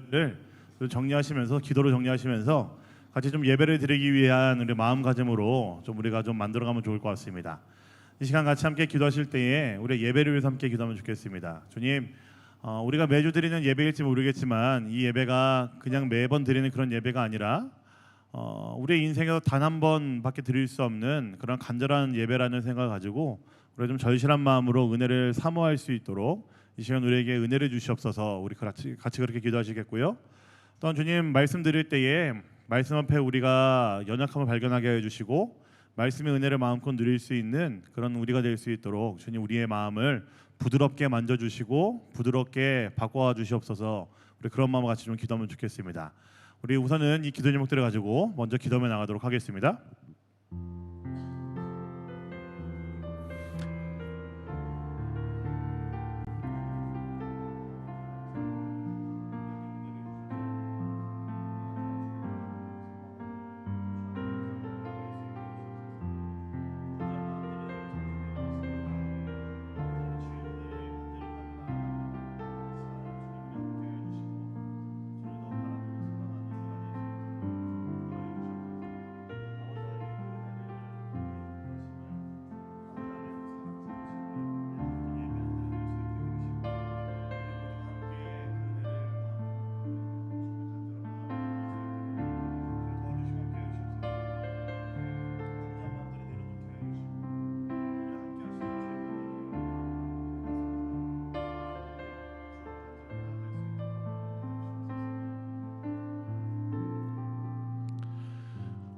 것들을 정리하시면서 기도로 정리하시면서 같이 좀 예배를 드리기 위한 우리 마음가짐으로 좀 우리가 좀 만들어가면 좋을 것 같습니다. 이 시간 같이 함께 기도하실 때에 우리 예배를 위해서 함께 기도하면 좋겠습니다. 주님, 우리가 매주 드리는 예배일지 모르겠지만 이 예배가 그냥 매번 드리는 그런 예배가 아니라 우리의 인생에서 단 한 번밖에 드릴 수 없는 그런 간절한 예배라는 생각을 가지고 우리가 좀 절실한 마음으로 은혜를 사모할 수 있도록 이 시간 우리에게 은혜를 주시옵소서. 우리 같이 그렇게 기도하시겠고요. 또한 주님 말씀 드릴 때에 말씀 앞에 우리가 연약함을 발견하게 해주시고 말씀의 은혜를 마음껏 누릴 수 있는 그런 우리가 될 수 있도록 주님 우리의 마음을 부드럽게 만져주시고 부드럽게 바꿔 주시옵소서. 우리 그런 마음을 같이 좀 기도하면 좋겠습니다. 우리 우선은 이 기도 제목들을 가지고 먼저 기도하며 나가도록 하겠습니다.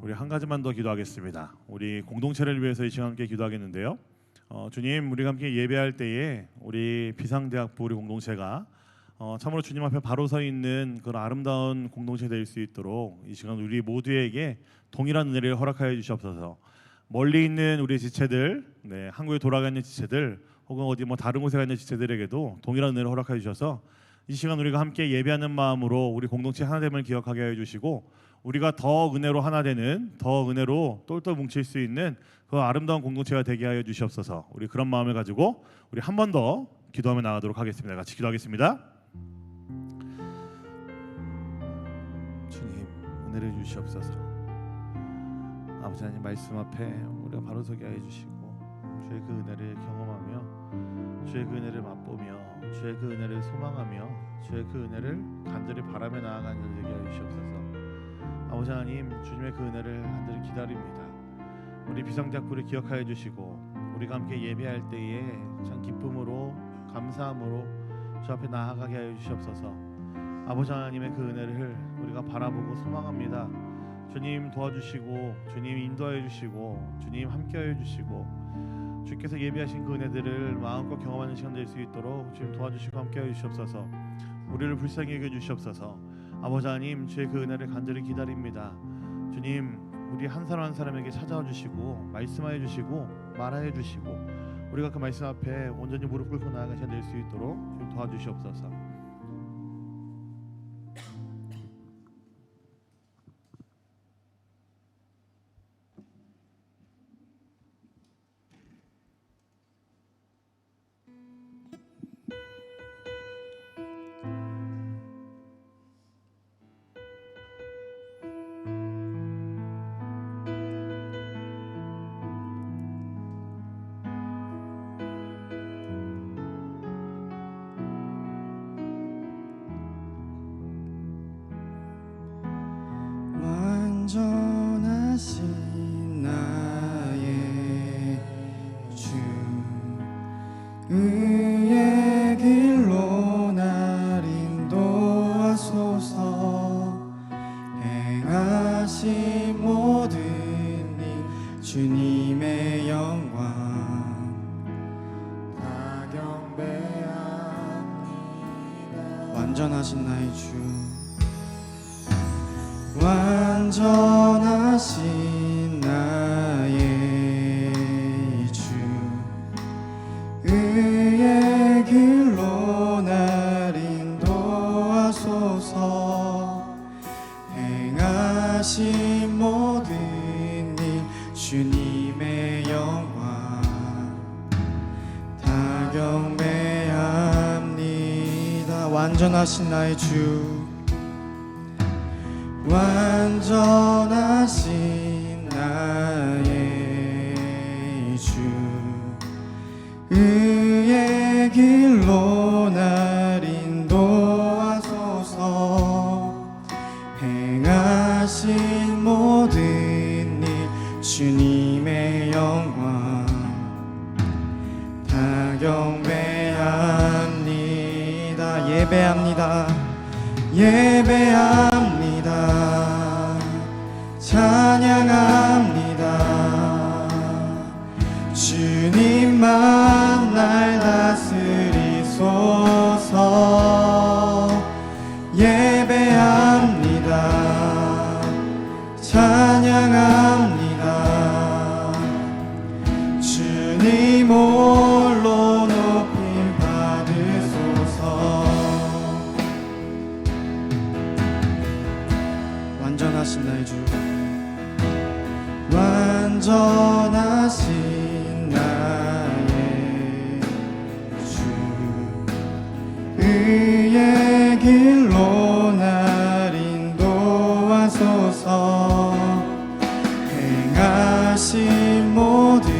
우리 한 가지만 더 기도하겠습니다. 우리 공동체를 위해서 이 시간 함께 기도하겠는데요. 주님, 우리가 함께 예배할 때에 우리 비상대학부 우리 공동체가 참으로 주님 앞에 바로 서 있는 그런 아름다운 공동체 될 수 있도록 이 시간 우리 모두에게 동일한 은혜를 허락하여 주시옵소서. 멀리 있는 우리 지체들, 한국에 돌아가 있는 지체들, 혹은 어디 다른 곳에 가 있는 지체들에게도 동일한 은혜를 허락하여 주셔서 이 시간 우리가 함께 예배하는 마음으로 우리 공동체 하나됨을 기억하게 해 주시고 우리가 더 은혜로 하나 되는, 더 은혜로 똘똘 뭉칠 수 있는 그 아름다운 공동체가 되게 하여 주시옵소서. 우리 그런 마음을 가지고 우리 한 번 더 기도하며 나가도록 하겠습니다. 같이 기도하겠습니다. 주님, 은혜를 주시옵소서. 아버지 하나님 말씀 앞에 우리가 바로 서게 하여 주시고 주의 그 은혜를 경험하며 주의 그 은혜를 맛보며 주의 그 은혜를 소망하며 주의 그 은혜를 간절히 바라며 나아가는 자 되게 하여 주시옵소서. 아버지 하나님, 주님의 그 은혜를 간절히 기다립니다. 우리 비상대학부를 기억하여 주시고 우리가 함께 예배할 때에 참 기쁨으로 감사함으로 주 앞에 나아가게 하여 주시옵소서. 아버지 하나님의 그 은혜를 우리가 바라보고 소망합니다. 주님 도와주시고 주님 인도하여 주시고 주님 함께하여 주시고 주께서 예비하신 그 은혜들을 마음껏 경험하는 시간 될 수 있도록 주님 도와주시고 함께하여 주시옵소서. 우리를 불쌍히 여겨 주시옵소서. 아버지 하나님, 주의 그 은혜를 간절히 기다립니다. 주님, 우리 한 사람 한 사람에게 찾아와 주시고 말씀하여 주시고 말하여 주시고 우리가 그 말씀 앞에 온전히 무릎 꿇고 나아가셔야 될 수 있도록 좀 도와주시옵소서. 완전하신 나의 주 의의 길로 날 인도하소서. 행하신 모든 일 주님의 영광 다 경배합니다. 완전하신 나의 주 완전하신 나의 주 의의 길로 날 인도하소서. 행하신 모든 일 주님의 영광 다 경배합니다. 완전하신 나의 주 완전하신 나의 주 의의 길로 날 인도하소서 행하신 모든 일 주님의 영광 다 경배합니다. 예배합니다. 예배합니다. 찬양합니다. 주님만 날 다스리소서. 예배합니다. 찬양합니다. 주님 홀로 높임 받으소서. 완전하신 나의 주 완전하신 나의 주 의의 길로 날 인도하소서. 행하신 모든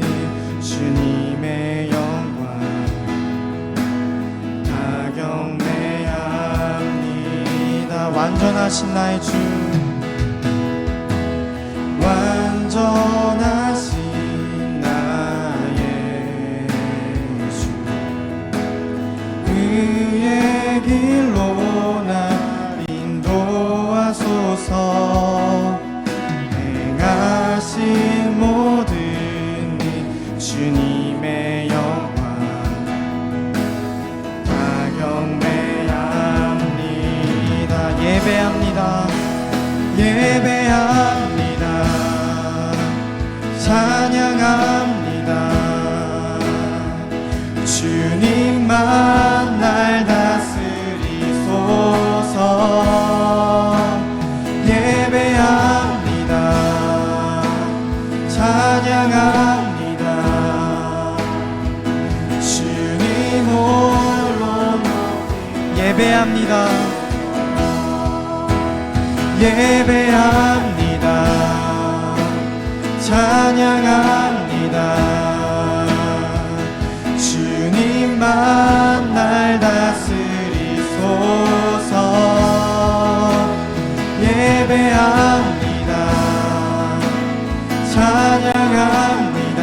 일 주님의 영광 다 경배합니다. 완전하신 나의 주 완전하신 나의 주 의의 길로 날 인도하소서. 행하신 모든 일 주님의 영광 다 경배합니다. 예배합니다. 예배합니다. 찬양합니다. 주님만 날 다스리소서. 예배합니다. 찬양합니다. 주님 홀로 예배합니다. 예배합니다. 찬양합니다. 주님만 날 다스리소서. 예배합니다. 찬양합니다.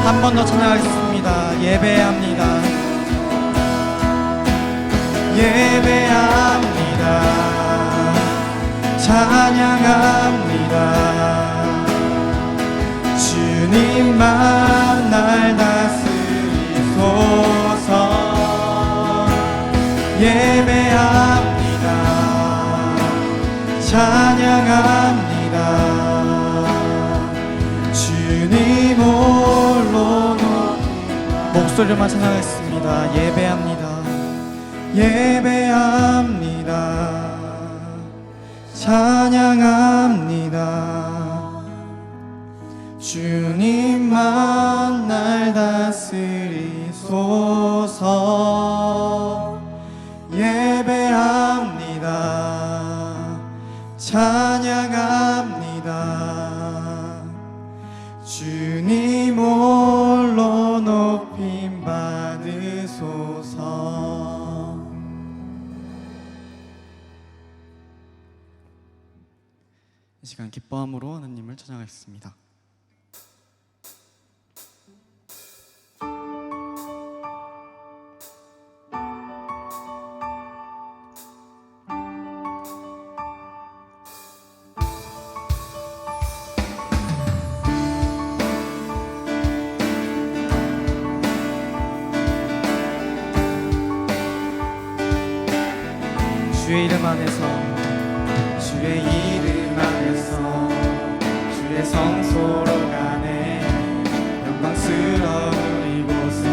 한 번 더 찬양하겠습니다. 예배합니다. 예배합니다. 찬양합니다. 주님만 날 다스리소서. 예배합니다. 찬양합니다. 주님 홀로 목소리만 찬양하겠습니다. 예배합니다. 예배합니다. 찬양합니다. 주님만 날 다스리소서. 예배합니다. 찬양합니다. 주님 홀로 높임 받으소서. 이 시간 기뻐함으로 하나님을 찬양하겠습니다. 주의 이름 안에서 주의 이름 안에서 주의 성소로 가네. 영광스러운 이곳에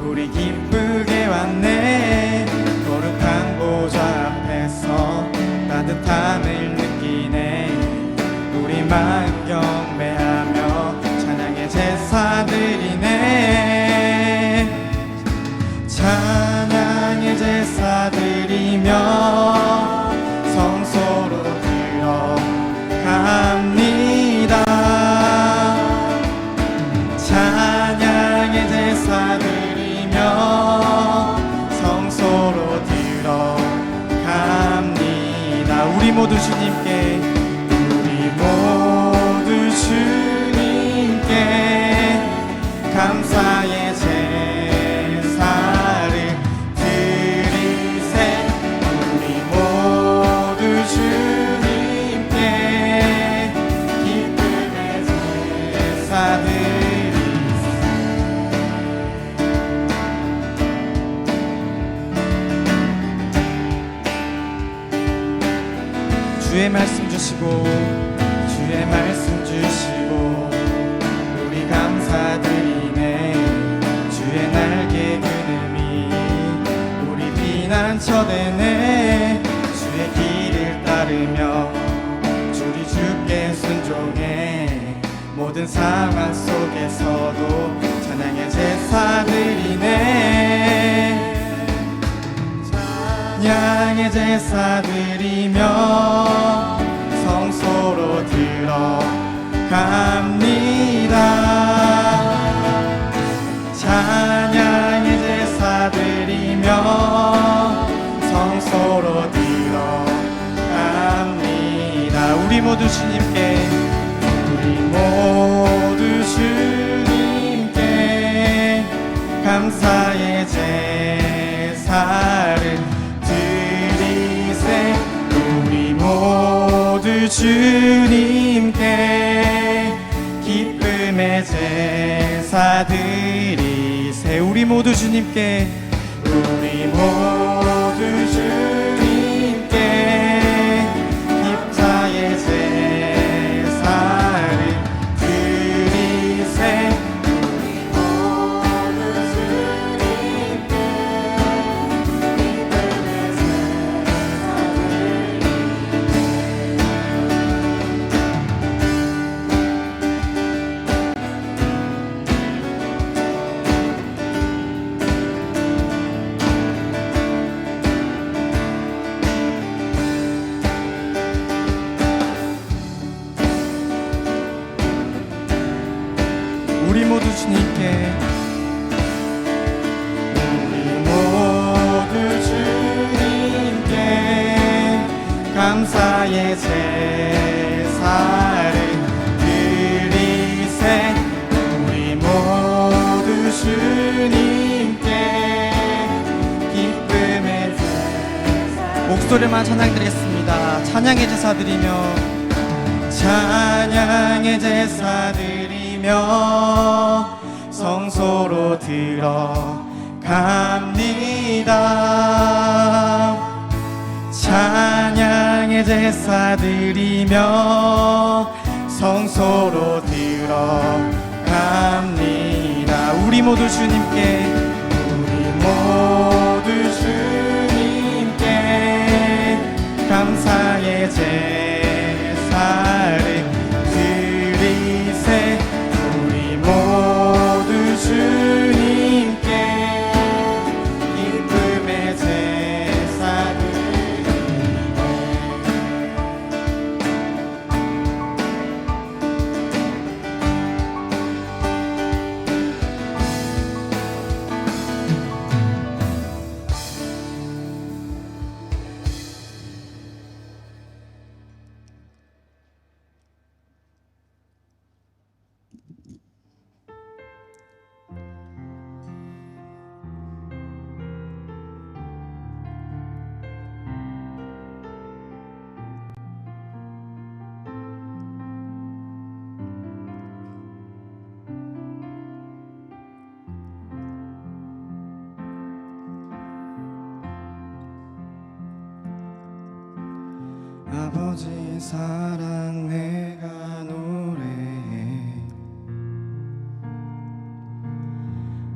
우리 기쁘게 왔네. 거룩한 보좌 앞에서 따뜻함을 느끼네. 우리 마음 경배하며 찬양의 제사 드리네. 찬양의 제사 드리네. 제사들이 주의 말씀 주시고 주의 말씀 주시고 우리 감사드리네. 주의 날개 그늘이 우리 피난처 되네. 주의 길을 따르며 주리 주께 순종해. 모든 상황 속에서도 찬양의 제사드리네. 찬양의 제사드리며 성소로 들어갑니다. 찬양의 제사드리며 성소로 들어갑니다. 우리 모두 주님께 감사의 제사를 드리세. 우리 모두 주님께 기쁨의 제사 드리세. 우리 모두 주님께 우리 모두 주님께 감사의 제사를 드리세. 우리 모두 주님께 우리 모두 주님께 감사의 제사를 드리세. 우리 모두 주님께 기쁨의 제사. 목소리만 찬양드리겠습니다. 찬양의 제사 드리며 찬양의 제사 드리며 성소로 들어갑니다. 찬양의 제사 드리며 성소로 들어갑니다. 우리 모두 주님께 우리 모두 주님께 감사의 제사를 드리세. 우리 모두 주님께 기쁨의 제사 드리네. 아버지의 사랑 내가 노래해.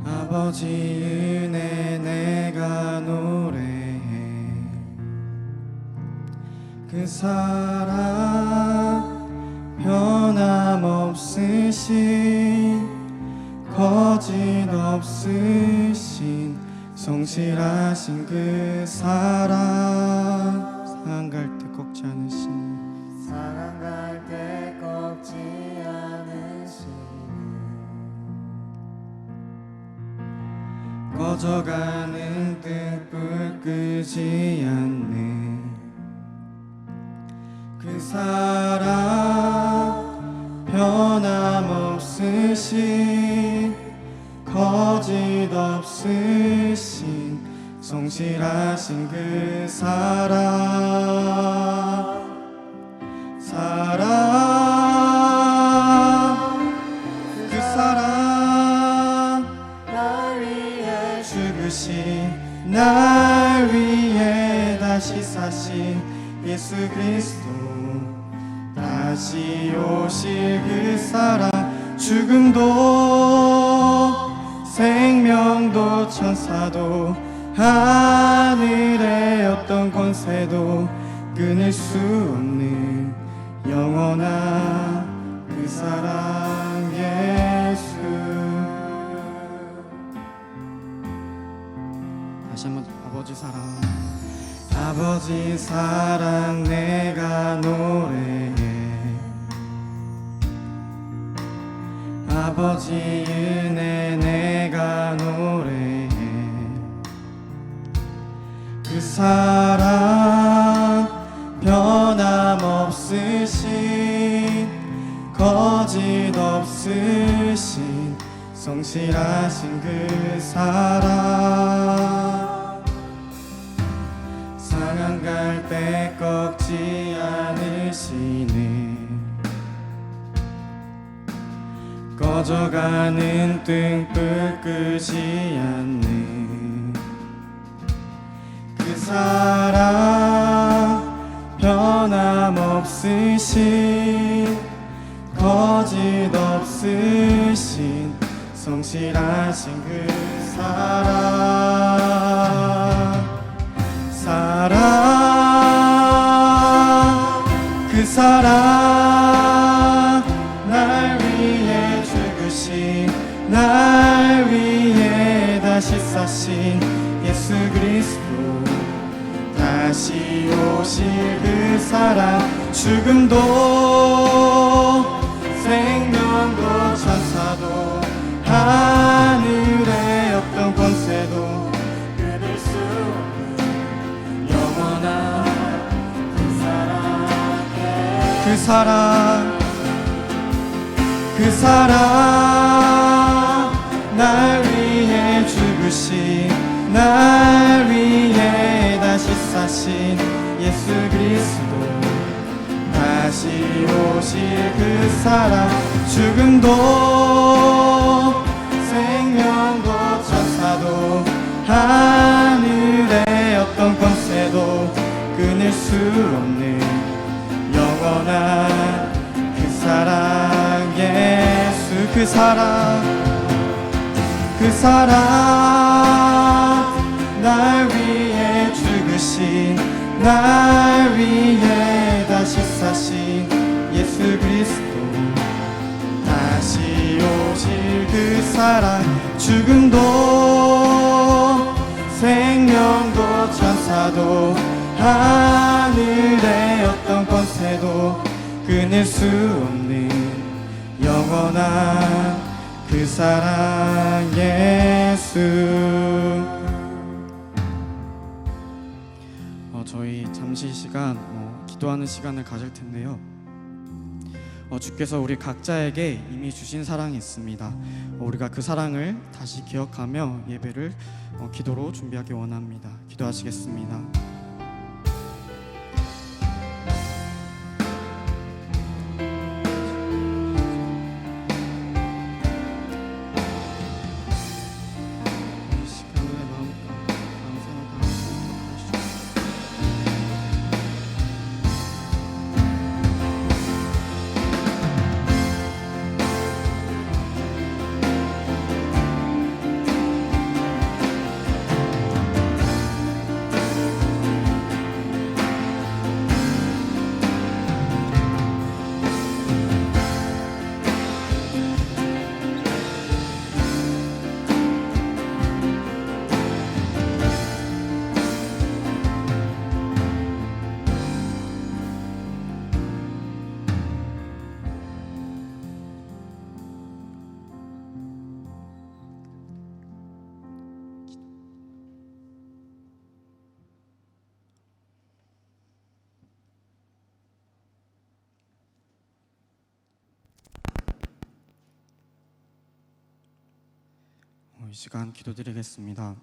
아버지 은혜 내가 노래해. 그 사랑 변함없으신 거짓 없으신 성실하신 그 사랑. 사랑 갈 때 꺾지 않으시니 사랑 갈 때 꺾지 않으시는 꺼져가는 등불 끄지 않네. 그 사랑 변함없으신 거짓 없으신 성실하신 그 사랑 예수 그리스도 다시 오실 그 사랑 죽음도 생명도 천사도 하늘의 어떤 권세도 끊을 수 없는 영원한 그 사랑 예수. 다시 한번 아버지 사랑, 아버지 사랑 내가 노래해. 아버지 은혜 내가 노래해. 그 사랑 변함없으신 거짓 없으신 성실하신 그 사랑 상한 갈대 꺾지 않으시네. 꺼져가는 등불 끄지 않는 그 사랑 변함없으신 거짓 없으신 성실하신 그 사랑 그 사랑 날 위해 죽으신 날 위해 다시 사신 예수 그리스도 다시 오실 그 사랑 죽음도 생명도 천사도 하늘의 어떤 권세도 끊을 수 없는 영원한 그 사랑 그 사랑 날 위해 죽으신 날 위해 다시 사신 예수 그리스도 다시 오실 그 사랑 죽음도 생명도 천사도 하늘의 어떤 권세도 끊을 수 없는 영원한 그 사랑 예수 그 사랑 날 위해 죽으신 날 위해 다시 사신 예수 그리스도 다시 오실 그 사랑 죽음도 생명도 천사도 하늘의 어떤 권세도 끊을 수 없는 영원한 그 사랑 예수. 저희 잠시 시간 기도하는 시간을 가질 텐데요. 주께서 우리 각자에게 이미 주신 사랑이 있습니다. 우리가 그 사랑을 다시 기억하며 예배를 기도로 준비하기 원합니다. 기도하시겠습니다. 이 시간 기도드리겠습니다.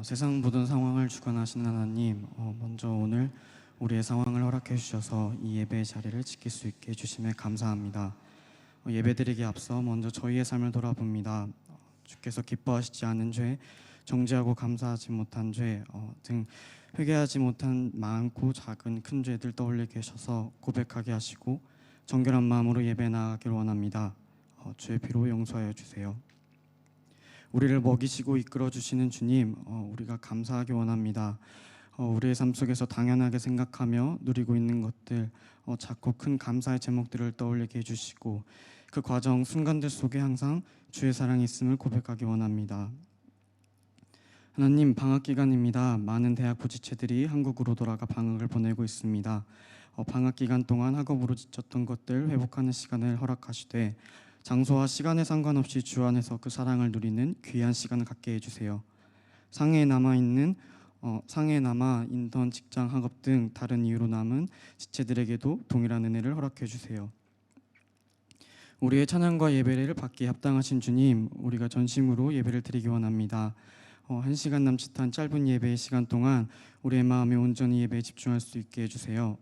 세상 모든 상황을 주관하시는 하나님, 먼저 오늘 우리의 상황을 허락해 주셔서 이 예배의 자리를 지킬 수 있게 해주심에 감사합니다. 예배드리기에 앞서 먼저 저희의 삶을 돌아봅니다. 주께서 기뻐하시지 않은 죄, 정죄하고 감사하지 못한 죄 등 회개하지 못한 많고 작은 큰 죄들 떠올리게 하셔서 고백하게 하시고 정결한 마음으로 예배 나아가길 원합니다. 주의 피로 용서하여 주세요. 우리를 먹이시고 이끌어 주시는 주님, 우리가 감사하기 원합니다. 우리의 삶 속에서 당연하게 생각하며 누리고 있는 것들, 작고 큰 감사의 제목들을 떠올리게 해주시고 그 과정 순간들 속에 항상 주의 사랑이 있음을 고백하기 원합니다. 하나님, 방학 기간입니다. 많은 대학 부지체들이 한국으로 돌아가 방학을 보내고 있습니다. 방학 기간 동안 학업으로 지쳤던 것들 회복하는 시간을 허락하시되 장소와 시간에 상관없이 주 안에서 그 사랑을 누리는 귀한 시간을 갖게 해주세요. 상해에 남아 인턴, 직장, 학업 등 다른 이유로 남은 지체들에게도 동일한 은혜를 허락해 주세요. 우리의 찬양과 예배를 받기에 합당하신 주님, 우리가 전심으로 예배를 드리기 원합니다. 1시간 남짓한 짧은 예배의 시간 동안 우리의 마음에 온전히 예배에 집중할 수 있게 해주세요.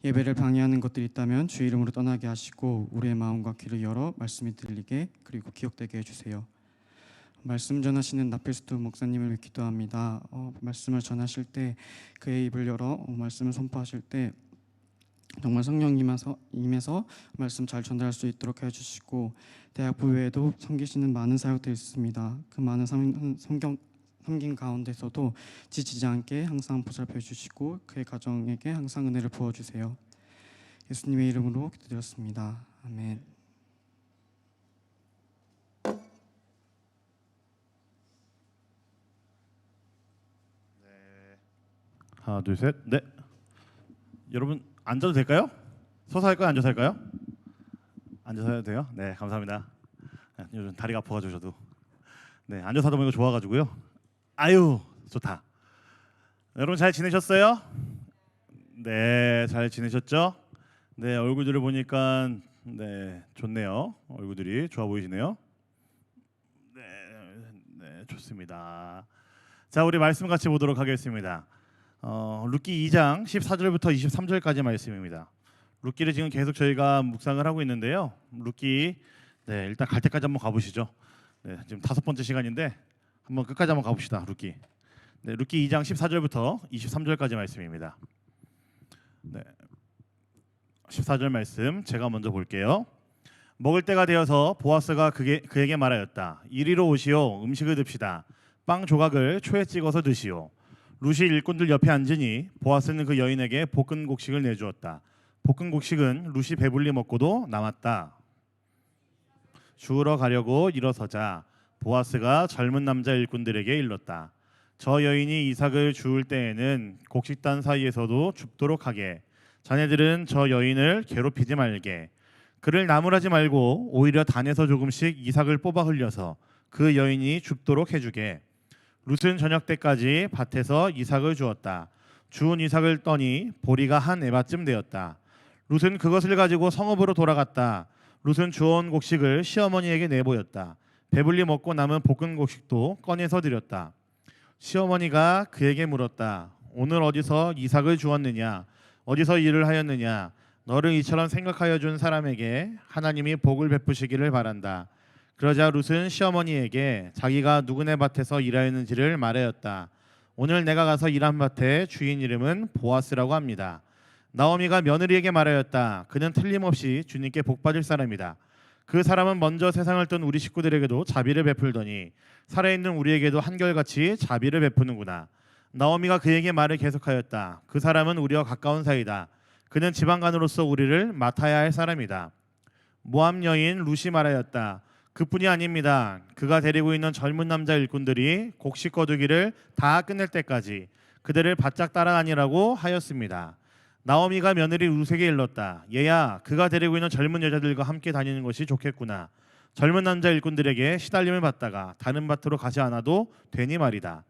예배를 방해하는 것들이 있다면 주의 이름으로 떠나게 하시고 우리의 마음과 귀를 열어 말씀이 들리게 그리고 기억되게 해주세요. 말씀 전하시는 나필스토 목사님을 기도합니다. 말씀을 전하실 때 그의 입을 열어 말씀을 선포하실 때 정말 성령 임해서 말씀 잘 전달할 수 있도록 해주시고 대학부 외에도 섬기시는 많은 사역들이 있습니다. 그 많은 섬긴 가운데서도 지치지 않게 항상 보살펴 주시고 그의 가정에게 항상 은혜를 부어주세요. 예수님의 이름으로 기도드렸습니다. 아멘. 하나, 둘, 셋, 네. 여러분 앉아도 될까요? 서서 할까요? 앉아서 할까요? 앉아서 해도 돼요? 네, 감사합니다. 요즘 다리가 아파가지고 저도 네 앉아서 하다 보니까 좋아가지고요. 아유 좋다. 여러분 잘 지내셨어요? 네, 잘 지내셨죠? 네, 얼굴들을 보니까 네 좋네요. 얼굴들이 좋아 보이시네요. 네, 네 좋습니다. 자, 우리 말씀 같이 보도록 하겠습니다. 룻기 2장 14절부터 23절까지 말씀입니다. 룻기를 지금 계속 저희가 묵상을 하고 있는데요. 룻기 네, 일단 갈 때까지 한번 가보시죠. 네, 지금 5번째 시간인데 한번 끝까지 한번 가봅시다. 룻기. 네, 룻기 2장 14절부터 23절까지 말씀입니다. 네, 14절 말씀 제가 먼저 볼게요. 먹을 때가 되어서 보아스가 그에게 말하였다. 이리로 오시오. 음식을 듭시다. 빵 조각을 초에 찍어서 드시오. 룻이 일꾼들 옆에 앉으니 보아스는 그 여인에게 볶은 곡식을 내주었다. 볶은 곡식은 룻이 배불리 먹고도 남았다. 주우러 가려고 일어서자 보아스가 젊은 남자 일꾼들에게 일렀다. 저 여인이 이삭을 주울 때에는 곡식단 사이에서도 줍도록 하게. 자네들은 저 여인을 괴롭히지 말게. 그를 나무라지 말고 오히려 단에서 조금씩 이삭을 뽑아 흘려서 그 여인이 줍도록 해주게. 룻은 저녁 때까지 밭에서 이삭을 주었다. 주운 이삭을 떠니 보리가 한 에바쯤 되었다. 룻은 그것을 가지고 성읍으로 돌아갔다. 룻은 주워온 곡식을 시어머니에게 내보였다. 배불리 먹고 남은 볶은 곡식도 꺼내서 드렸다. 시어머니가 그에게 물었다. 오늘 어디서 이삭을 주었느냐? 어디서 일을 하였느냐? 너를 이처럼 생각하여 준 사람에게 하나님이 복을 베푸시기를 바란다. 그러자 룻은 시어머니에게 자기가 누구네 밭에서 일하였는지를 말하였다. 오늘 내가 가서 일한 밭의 주인 이름은 보아스라고 합니다. 나오미가 며느리에게 말하였다. 그는 틀림없이 주님께 복받을 사람이다. 그 사람은 먼저 세상을 뜬 우리 식구들에게도 자비를 베풀더니 살아있는 우리에게도 한결같이 자비를 베푸는구나. 나오미가 그에게 말을 계속하였다. 그 사람은 우리와 가까운 사이다. 그는 지방간으로서 우리를 맡아야 할 사람이다. 모압 여인 룻이 말하였다. 그뿐이 아닙니다. 그가 데리고 있는 젊은 남자 일꾼들이 곡식 거두기를 다 끝낼 때까지 그들을 바짝 따라다니라고 하였습니다. 나오미가 며느리 룻에게 일렀다. 얘야, 그가 데리고 있는 젊은 여자들과 함께 다니는 것이 좋겠구나. 젊은 남자 일꾼들에게 시달림을 받다가 다른 밭으로 가지 않아도 되니 말이다.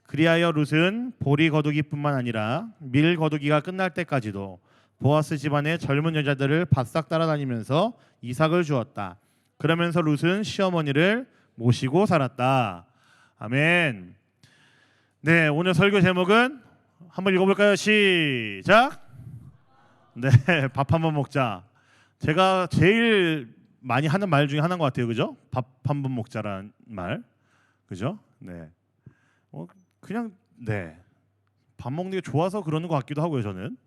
그리하여 룻은 보리 거두기뿐만 아니라 밀 거두기가 끝날 때까지도 보아스 집안의 젊은 여자들을 바싹 따라다니면서 이삭을 주었다. 그러면서 룻은 시어머니를 모시고 살았다. 아멘. 네, 오늘 설교 제목은 한번 읽어볼까요? 시작. 네, 밥 한번 먹자. 제가 제일 많이 하는 말 중에 하나인 것 같아요, 그죠? 밥 한번 먹자라는 말, 그죠? 네. 그냥 밥 먹는 게 좋아서 그러는 것 같기도 하고요, 저는.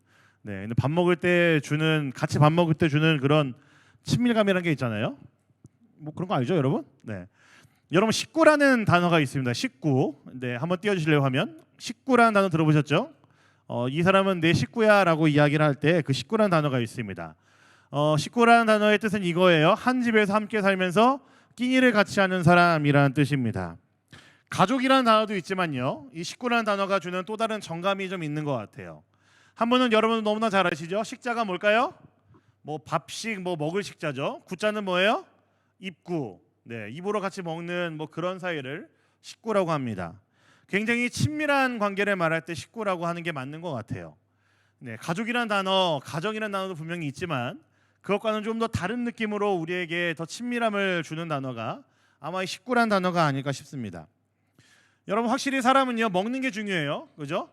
근데 밥 먹을 때 주는 같이 밥 먹을 때 주는 그런 친밀감이라는 게 있잖아요. 뭐 그런 거 알죠, 여러분? 여러분 식구라는 단어가 있습니다. 식구. 한번 띄워주실래요, 화면? 식구라는 단어 들어보셨죠? 이 사람은 내 식구야라고 이야기를 할 때 그 식구라는 단어가 있습니다. 식구라는 단어의 뜻은 이거예요. 한 집에서 함께 살면서 끼니를 같이 하는 사람이라는 뜻입니다. 가족이라는 단어도 있지만요, 이 식구라는 단어가 주는 또 다른 정감이 좀 있는 것 같아요. 한 분은 여러분 너무나 잘 아시죠? 식자가 뭘까요? 뭐 밥식, 뭐 먹을 식자죠. 구자는 뭐예요? 입구. 입으로 같이 먹는 뭐 그런 사이를 식구라고 합니다. 굉장히 친밀한 관계를 말할 때 식구라고 하는 게 맞는 것 같아요. 가족이라는 단어, 가정이라는 단어도 분명히 있지만 그것과는 좀 더 다른 느낌으로 우리에게 더 친밀함을 주는 단어가 아마 이 식구란 단어가 아닐까 싶습니다. 여러분 확실히 사람은요 먹는 게 중요해요, 그죠?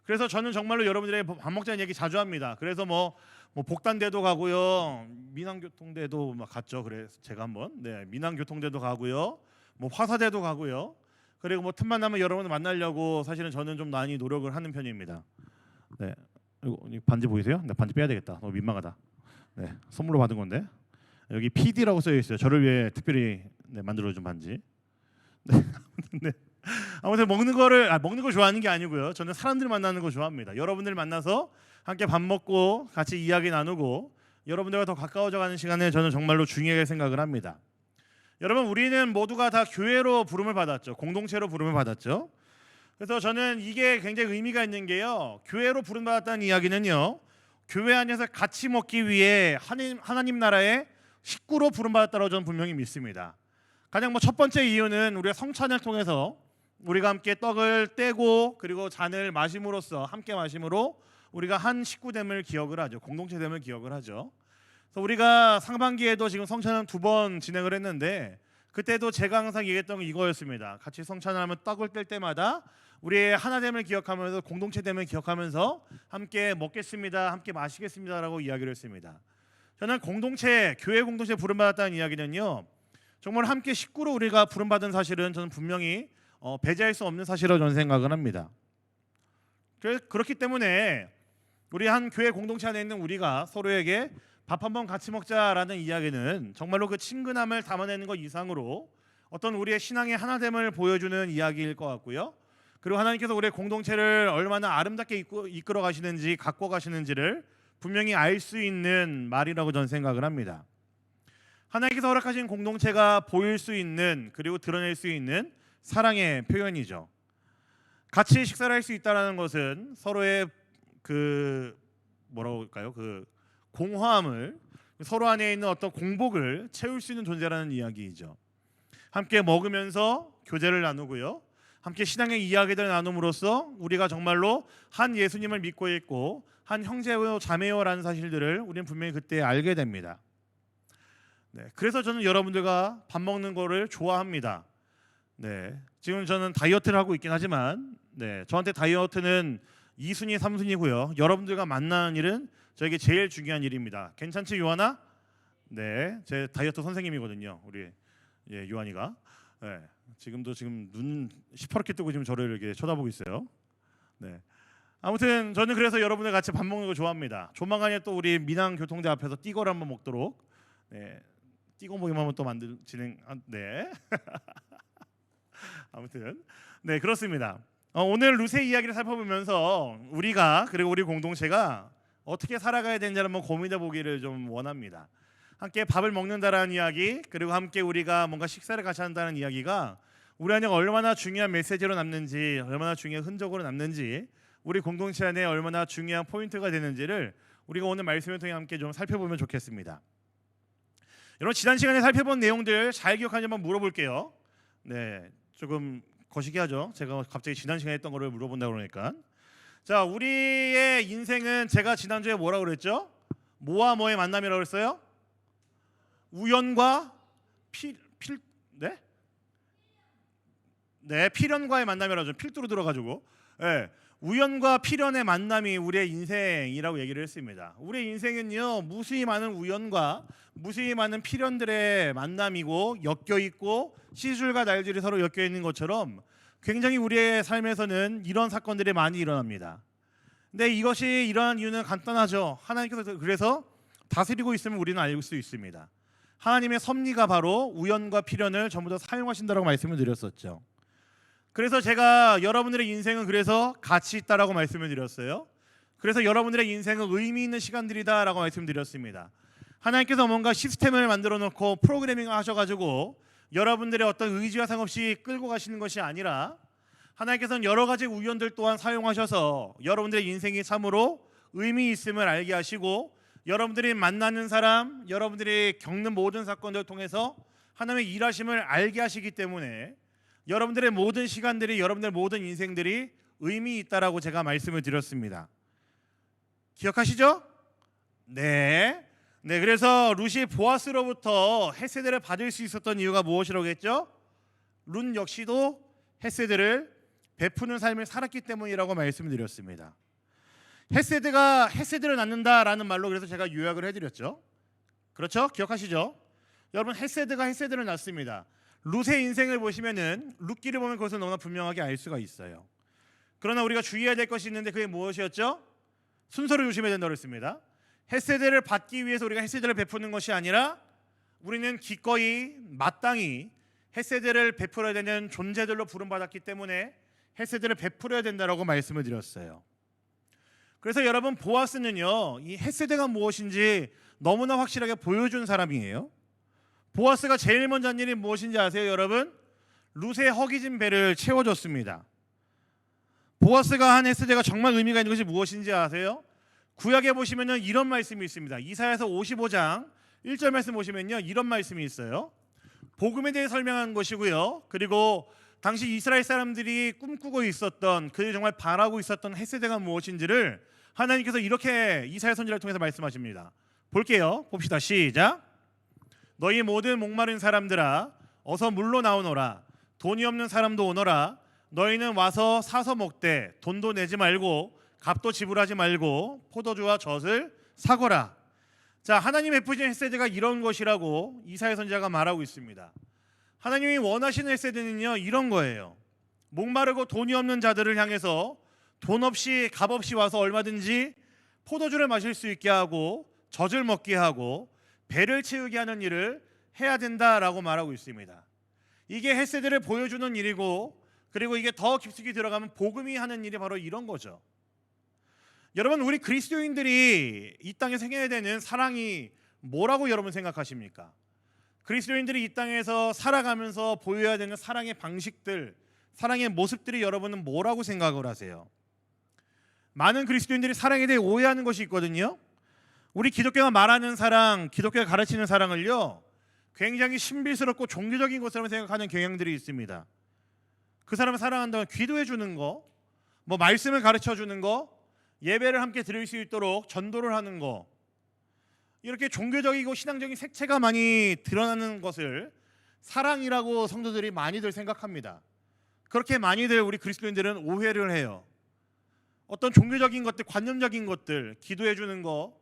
그래서 저는 정말로 여러분들에게 밥 먹자는 얘기 자주 합니다. 그래서 뭐 복단대도 가고요, 민항교통대도 막 갔죠. 그래서 제가 한번 민항교통대도 가고요, 뭐 화사대도 가고요. 그리고 뭐 틈만 나면 여러분을 만나려고 사실은 저는 좀 많이 노력을 하는 편입니다. 이거 반지 보이세요? 반지 빼야 되겠다. 너무 민망하다. 선물로 받은 건데 여기 PD라고 써 있어요. 저를 위해 특별히 만들어준 반지. 아무튼 먹는 걸 좋아하는 게 아니고요. 저는 사람들 만나는 거 좋아합니다. 여러분들 만나서 함께 밥 먹고 같이 이야기 나누고 여러분들과 더 가까워져가는 시간을 저는 정말로 중요하게 생각을 합니다. 여러분 우리는 모두가 다 교회로 부름을 받았죠. 공동체로 부름을 받았죠. 그래서 저는 이게 굉장히 의미가 있는 게요, 교회로 부름받았다는 이야기는요, 교회 안에서 같이 먹기 위해 하나님 나라의 식구로 부름받았다고 저는 분명히 믿습니다. 가장 첫 번째 이유는 우리가 성찬을 통해서 우리가 함께 떡을 떼고 그리고 잔을 마심으로써 함께 마심으로 우리가 한 식구됨을 기억을 하죠. 공동체됨을 기억을 하죠. 그래서 우리가 상반기에도 지금 성찬을 2번 진행을 했는데 그때도 제가 항상 얘기했던 게 이거였습니다. 같이 성찬을 하면 떡을 뗄 때마다 우리의 하나됨을 기억하면서 공동체됨을 기억하면서 함께 먹겠습니다, 함께 마시겠습니다라고 이야기를 했습니다. 저는 교회 공동체에 부름받았다는 이야기는요, 정말 함께 식구로 우리가 부름받은 사실은 저는 분명히 배제할 수 없는 사실이라고 저는 생각을 합니다. 그렇기 때문에 우리 한 교회 공동체 안에 있는 우리가 서로에게 밥 한번 같이 먹자라는 이야기는 정말로 그 친근함을 담아내는 것 이상으로 어떤 우리의 신앙의 하나됨을 보여주는 이야기일 것 같고요. 그리고 하나님께서 우리의 공동체를 얼마나 아름답게 이끌어 가시는지, 갖고 가시는지를 분명히 알 수 있는 말이라고 저는 생각을 합니다. 하나님께서 허락하신 공동체가 보일 수 있는, 그리고 드러낼 수 있는 사랑의 표현이죠. 같이 식사를 할 수 있다는 것은 서로의 뭐라고 할까요? 공허함을, 서로 안에 있는 어떤 공복을 채울 수 있는 존재라는 이야기이죠. 함께 먹으면서 교제를 나누고요, 함께 신앙의 이야기들을 나눔으로써 우리가 정말로 한 예수님을 믿고 있고 한 형제요 자매요라는 사실들을 우리는 분명히 그때 알게 됩니다. 그래서 저는 여러분들과 밥 먹는 거를 좋아합니다. 지금 저는 다이어트를 하고 있긴 하지만 저한테 다이어트는 2순위, 3순위고요. 여러분들과 만나는 일은 저에게 제일 중요한 일입니다. 괜찮지, 요한아? 제 다이어트 선생님이거든요, 우리 요한이가. 지금 눈 시퍼렇게 뜨고 지금 저를 이렇게 쳐다보고 있어요. 아무튼 저는 그래서 여러분들 같이 밥 먹는 거 좋아합니다. 조만간에 또 우리 민항교통대 앞에서 띠거를 한번 먹도록 띠거 모임 한번 또 아무튼 그렇습니다. 오늘 루세 이야기를 살펴보면서 우리가, 그리고 우리 공동체가 어떻게 살아가야 되는지를 한번 고민해 보기를 좀 원합니다. 함께 밥을 먹는다라는 이야기, 그리고 함께 우리가 뭔가 식사를 같이 한다는 이야기가 우리 안에 얼마나 중요한 메시지로 남는지, 얼마나 중요한 흔적으로 남는지, 우리 공동체 안에 얼마나 중요한 포인트가 되는지를 우리가 오늘 말씀을 통해 함께 좀 살펴보면 좋겠습니다. 여러분 지난 시간에 살펴본 내용들 잘 기억하는지 한번 물어볼게요. 조금 거시기하죠. 제가 갑자기 지난 시간에 했던 거를 물어본다고 그러니까. 자, 우리의 인생은 제가 지난주에 뭐라고 그랬죠? 뭐와 뭐의 만남이라고 그랬어요? 우연과 필연과의 만남이라고 좀 필두로 들어가지고 우연과 필연의 만남이 우리의 인생이라고 얘기를 했습니다. 우리의 인생은요, 무수히 많은 우연과 무수히 많은 필연들의 만남이고 엮여 있고 시줄과 날들이 서로 엮여 있는 것처럼 굉장히 우리의 삶에서는 이런 사건들이 많이 일어납니다. 근데 이것이 일어난 이유는 간단하죠. 하나님께서 그래서 다스리고 있으면 우리는 알 수 있습니다. 하나님의 섭리가 바로 우연과 필연을 전부 다 사용하신다라고 말씀을 드렸었죠. 그래서 제가 여러분들의 인생은 그래서 가치 있다라고 말씀을 드렸어요. 그래서 여러분들의 인생은 의미 있는 시간들이다라고 말씀드렸습니다. 하나님께서 뭔가 시스템을 만들어 놓고 프로그래밍을 하셔가지고 여러분들의 어떤 의지와 상관없이 끌고 가시는 것이 아니라 하나님께서는 여러 가지 우연들 또한 사용하셔서 여러분들의 인생이 참으로 의미 있음을 알게 하시고 여러분들이 만나는 사람, 여러분들이 겪는 모든 사건들을 통해서 하나님의 일하심을 알게 하시기 때문에 여러분들의 모든 시간들이, 여러분들의 모든 인생들이 의미 있다라고 제가 말씀을 드렸습니다. 기억하시죠? 네. 그래서 룻이 보아스로부터 헤세드를 받을 수 있었던 이유가 무엇이라고 했죠? 룻 역시도 헤세드를 베푸는 삶을 살았기 때문이라고 말씀을 드렸습니다. 헤세드가 헤세드를 낳는다라는 말로 그래서 제가 요약을 해드렸죠. 그렇죠? 기억하시죠? 여러분, 헤세드가 헤세드를 낳습니다. 룻의 인생을 보시면은 룻기를 보면 그것을 너무나 분명하게 알 수가 있어요. 그러나 우리가 주의해야 될 것이 있는데 그게 무엇이었죠? 순서를 조심해야 된다고 했습니다. 헤세드를 받기 위해서 우리가 헤세드를 베푸는 것이 아니라 우리는 기꺼이 마땅히 헤세드를 베풀어야 되는 존재들로 부름받았기 때문에 헤세드를 베풀어야 된다라고 말씀을 드렸어요. 그래서 여러분, 보아스는요, 이 헤세드가 무엇인지 너무나 확실하게 보여준 사람이에요. 보아스가 제일 먼저 한 일이 무엇인지 아세요, 여러분? 룻의 허기진 배를 채워줬습니다. 보아스가 한 헤세드가 정말 의미가 있는 것이 무엇인지 아세요? 구약에 보시면은 이런 말씀이 있습니다. 이사야서 55장 1절 말씀 보시면요, 이런 말씀이 있어요. 복음에 대해 설명한 것이고요. 그리고 당시 이스라엘 사람들이 꿈꾸고 있었던, 그들이 정말 바라고 있었던 헤세드가 무엇인지를 하나님께서 이렇게 이사야 선지자를 통해서 말씀하십니다. 볼게요. 봅시다. 시작. 너희 모든 목마른 사람들아, 어서 물로 나오너라. 돈이 없는 사람도 오너라. 너희는 와서 사서 먹되 돈도 내지 말고 값도 지불하지 말고 포도주와 젖을 사거라. 자, 하나님 베푸신 헤세드가 이런 것이라고 이사야 선지자가 말하고 있습니다. 하나님이 원하시는 헤세드는요, 이런 거예요. 목마르고 돈이 없는 자들을 향해서 돈 없이 값 없이 와서 얼마든지 포도주를 마실 수 있게 하고 젖을 먹게 하고 배를 채우게 하는 일을 해야 된다라고 말하고 있습니다. 이게 헤세드를 보여주는 일이고, 그리고 이게 더 깊숙이 들어가면 복음이 하는 일이 바로 이런 거죠. 여러분, 우리 그리스도인들이 이 땅에 생겨야 되는 사랑이 뭐라고 여러분 생각하십니까? 그리스도인들이 이 땅에서 살아가면서 보여야 되는 사랑의 방식들, 사랑의 모습들이 여러분은 뭐라고 생각을 하세요? 많은 그리스도인들이 사랑에 대해 오해하는 것이 있거든요. 우리 기독교가 말하는 사랑, 기독교가 가르치는 사랑을요, 굉장히 신비스럽고 종교적인 것처럼 생각하는 경향들이 있습니다. 그 사람을 사랑한다면 기도해 주는 거, 뭐 말씀을 가르쳐 주는 거, 예배를 함께 드릴 수 있도록 전도를 하는 거, 이렇게 종교적이고 신앙적인 색채가 많이 드러나는 것을 사랑이라고 성도들이 많이들 생각합니다. 그렇게 많이들 우리 그리스도인들은 오해를 해요. 어떤 종교적인 것들, 관념적인 것들, 기도해 주는 거,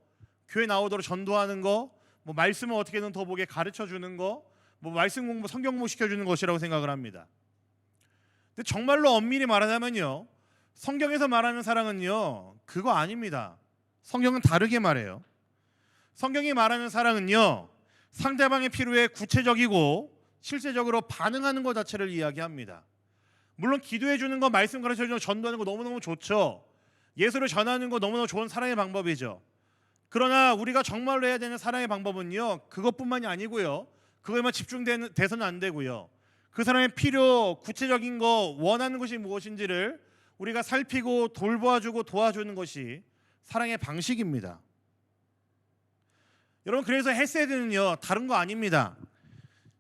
교회 나오도록 전도하는 거, 뭐 말씀을 어떻게든 더 보게 가르쳐 주는 거, 뭐 말씀 공부, 성경 공부 시켜 주는 것이라고 생각을 합니다. 근데 정말로 엄밀히 말하자면요, 성경에서 말하는 사랑은요, 그거 아닙니다. 성경은 다르게 말해요. 성경이 말하는 사랑은요, 상대방의 필요에 구체적이고 실제적으로 반응하는 것 자체를 이야기합니다. 물론 기도해 주는 거, 말씀 가르쳐 주는 거, 전도하는 거 너무너무 좋죠. 예수를 전하는 거 너무너무 좋은 사랑의 방법이죠. 그러나 우리가 정말로 해야 되는 사랑의 방법은요, 그것뿐만이 아니고요, 그거에만 집중돼서는 안 되고요, 그 사람의 필요, 구체적인 거, 원하는 것이 무엇인지를 우리가 살피고 돌보아주고 도와주는 것이 사랑의 방식입니다. 여러분, 그래서 헤세드는요, 다른 거 아닙니다.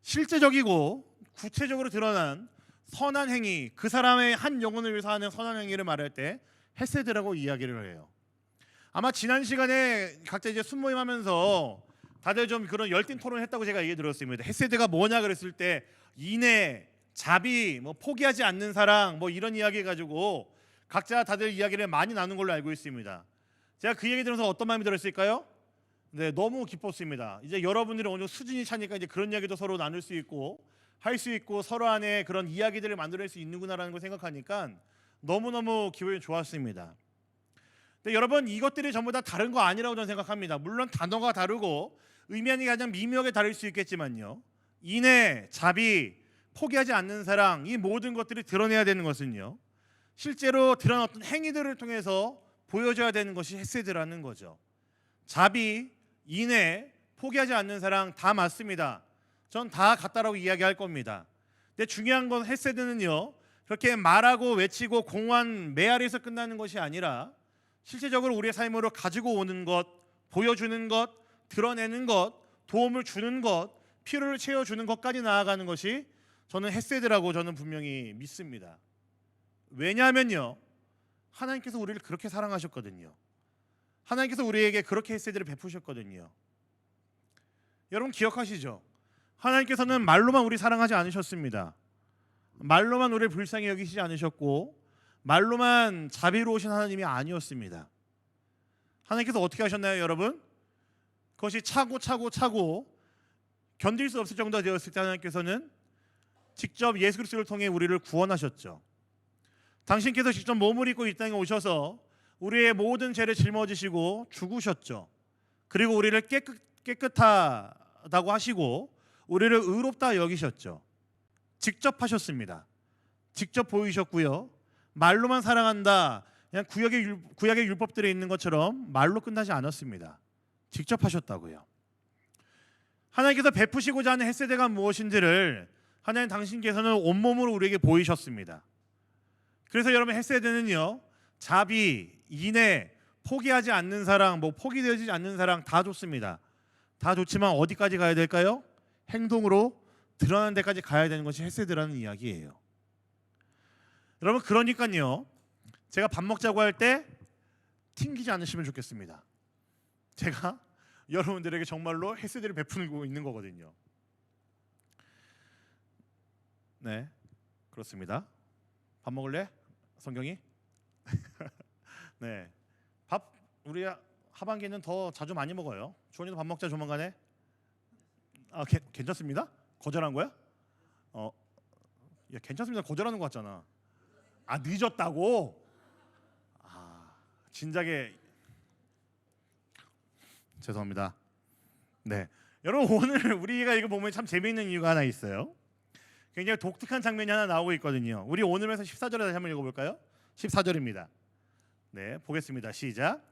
실제적이고 구체적으로 드러난 선한 행위, 그 사람의 한 영혼을 위해서 하는 선한 행위를 말할 때 헤세드라고 이야기를 해요. 아마 지난 시간에 각자 이제 순모임하면서 다들 좀 그런 열띤 토론을 했다고 제가 얘기 들었습니다. 헤세드가 뭐냐 그랬을 때 인애, 자비, 뭐 포기하지 않는 사랑, 뭐 이런 이야기 가지고 각자 다들 이야기를 많이 나눈 걸로 알고 있습니다. 제가 그 얘기 들으면서 어떤 마음이 들었을까요? 네, 너무 기뻤습니다. 이제 여러분들이 어느 정도 수준이 차니까 이제 그런 이야기도 서로 나눌 수 있고 할 수 있고 서로 안에 그런 이야기들을 만들어낼 수 있는구나라는 걸 생각하니까 너무너무 기분이 좋았습니다. 근데 여러분, 이것들이 전부 다 다른 거 아니라고 저는 생각합니다. 물론 단어가 다르고 의미하는 게 가장 미묘하게 다를 수 있겠지만요, 인애, 자비, 포기하지 않는 사랑, 이 모든 것들이 드러내야 되는 것은요, 실제로 드러났던 행위들을 통해서 보여줘야 되는 것이 헤세드라는 거죠. 자비, 인애, 포기하지 않는 사랑 다 맞습니다. 전 다 같다라고 이야기할 겁니다. 근데 중요한 건 헤세드는요, 그렇게 말하고 외치고 공허한 메아리에서 끝나는 것이 아니라 실제적으로 우리의 삶으로 가지고 오는 것, 보여주는 것, 드러내는 것, 도움을 주는 것, 필요를 채워주는 것까지 나아가는 것이 저는 헤세드라고 저는 분명히 믿습니다. 왜냐하면요, 하나님께서 우리를 그렇게 사랑하셨거든요. 하나님께서 우리에게 그렇게 헤세드를 베푸셨거든요. 여러분 기억하시죠? 하나님께서는 말로만 우리 사랑하지 않으셨습니다. 말로만 우리를 불쌍히 여기시지 않으셨고 말로만 자비로우신 하나님이 아니었습니다. 하나님께서 어떻게 하셨나요, 여러분? 그것이 차고 견딜 수 없을 정도가 되었을 때 하나님께서는 직접 예수 그리스도를 통해 우리를 구원하셨죠. 당신께서 직접 몸을 입고 이 땅에 오셔서 우리의 모든 죄를 짊어지시고 죽으셨죠. 그리고 우리를 깨끗하다고 하시고 우리를 의롭다 여기셨죠. 직접 하셨습니다. 직접 보이셨고요. 말로만 사랑한다, 그냥 구약의 율법들에 있는 것처럼 말로 끝나지 않았습니다. 직접 하셨다고요. 하나님께서 베푸시고자 하는 헤세드가 무엇인지를 하나님 당신께서는 온몸으로 우리에게 보이셨습니다. 그래서 여러분, 헤세드는요, 자비, 인애, 포기하지 않는 사랑, 포기되지 않는 사랑 다 좋습니다. 다 좋지만 어디까지 가야 될까요? 행동으로 드러나는 데까지 가야 되는 것이 헤세드라는 이야기예요. 여러분, 그러니까요, 제가 밥 먹자고 할 때 튕기지 않으시면 좋겠습니다. 제가 여러분들에게 정말로 헤세드를 베푸고 있는 거거든요. 네, 그렇습니다. 밥 먹을래? 성경이? 네, 밥 우리 하반기는 더 자주 많이 먹어요. 주원이도 밥 먹자 조만간에. 괜찮습니다? 거절한 거야? 야, 괜찮습니다. 거절하는 거 같잖아. 늦었다고? 진작에. 죄송합니다. 네, 여러분, 오늘 우리가 이거 보면 참 재미있는 이유가 하나 있어요. 굉장히 독특한 장면이 하나 나오고 있거든요. 우리 오늘에서 14절에 다시 한번 읽어볼까요? 14절입니다. 네, 보겠습니다. 시작.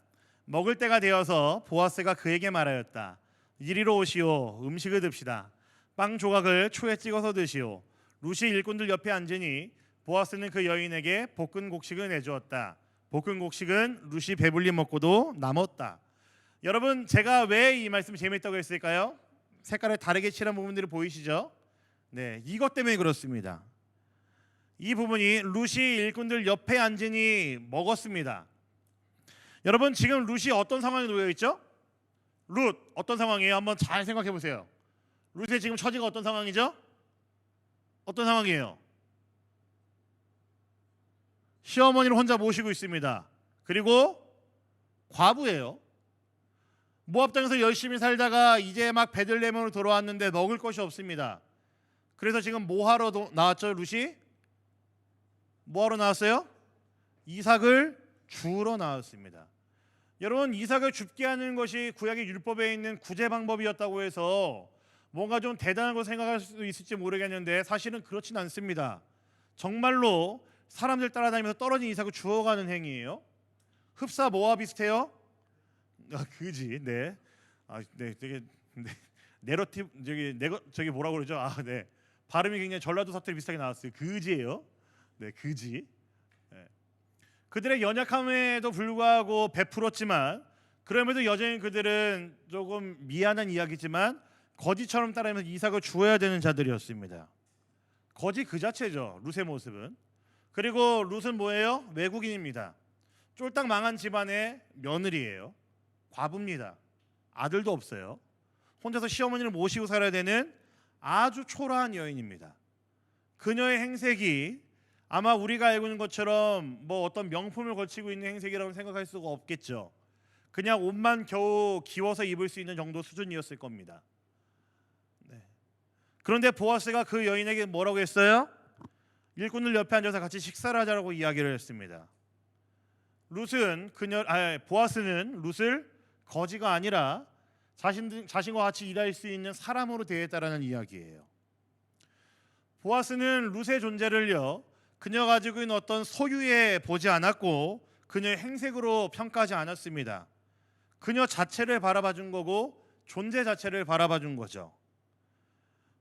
먹을 때가 되어서 보아스가 그에게 말하였다. 이리로 오시오. 음식을 듭시다. 빵 조각을 초에 찍어서 드시오. 루시 일꾼들 옆에 앉으니 보아스는 그 여인에게 볶은 곡식을 내주었다. 볶은 곡식은 루시 배불리 먹고도 남았다. 여러분, 제가 왜 이 말씀 재미있다고 했을까요? 색깔을 다르게 칠한 부분들이 보이시죠? 네, 이것 때문에 그렇습니다. 이 부분이 루시 일꾼들 옆에 앉으니 먹었습니다. 여러분, 지금 루시 어떤 상황에 놓여 있죠? 룻 어떤 상황이에요? 한번 잘 생각해 보세요. 룻의 지금 처지가 어떤 상황이죠? 어떤 상황이에요? 시어머니를 혼자 모시고 있습니다. 그리고 과부예요. 모압 땅에서 열심히 살다가 이제 막 베들레헴으로 돌아왔는데 먹을 것이 없습니다. 그래서 지금 뭐하러 나왔죠, 룻이? 뭐하러 나왔어요? 이삭을 주우러 나왔습니다. 여러분, 이삭을 줍게 하는 것이 구약의 율법에 있는 구제 방법이었다고 해서 뭔가 좀 대단한 거 생각할 수 있을지 모르겠는데 사실은 그렇진 않습니다. 정말로 사람들 따라다니면서 떨어진 이삭을 주워가는 행위예요. 흡사 뭐와 비슷해요? 그지? 네. 네, 되게 내러티브 저기 뭐라 그러죠? 네. 발음이 굉장히 전라도 사투리 비슷하게 나왔어요. 그지예요. 네, 그지. 네. 그들의 연약함에도 불구하고 베풀었지만 그럼에도 여전히 그들은 조금 미안한 이야기지만 거지처럼 따라하면서 이삭을 주어야 되는 자들이었습니다. 거지 그 자체죠, 룻의 모습은. 그리고 룻은 뭐예요? 외국인입니다. 쫄딱 망한 집안의 며느리예요. 과부입니다. 아들도 없어요. 혼자서 시어머니를 모시고 살아야 되는 아주 초라한 여인입니다. 그녀의 행색이 아마 우리가 알고 있는 것처럼 어떤 명품을 걸치고 있는 행색이라고 생각할 수가 없겠죠. 그냥 옷만 겨우 기워서 입을 수 있는 정도 수준이었을 겁니다. 네. 그런데 보아스가 그 여인에게 뭐라고 했어요? 일꾼들 옆에 앉아서 같이 식사를 하자라고 이야기를 했습니다. 보아스는 룻을 거지가 아니라 자신과 같이 일할 수 있는 사람으로 대했다라는 이야기예요. 보아스는 룻의 존재를요, 그녀가 가지고 있는 어떤 소유에 보지 않았고 그녀의 행색으로 평가하지 않았습니다. 그녀 자체를 바라봐준 거고 존재 자체를 바라봐준 거죠.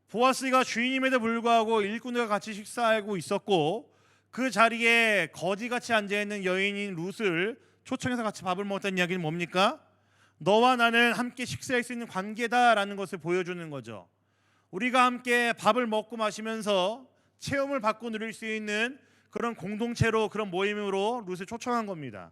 보아스가 주인임에도 불구하고 일꾼들과 같이 식사하고 있었고 그 자리에 거지같이 앉아있는 여인인 룻을 초청해서 같이 밥을 먹었다는 이야기는 뭡니까? 너와 나는 함께 식사할 수 있는 관계다라는 것을 보여주는 거죠. 우리가 함께 밥을 먹고 마시면서 체험을 받고 누릴 수 있는 그런 공동체로, 그런 모임으로 룻을 초청한 겁니다.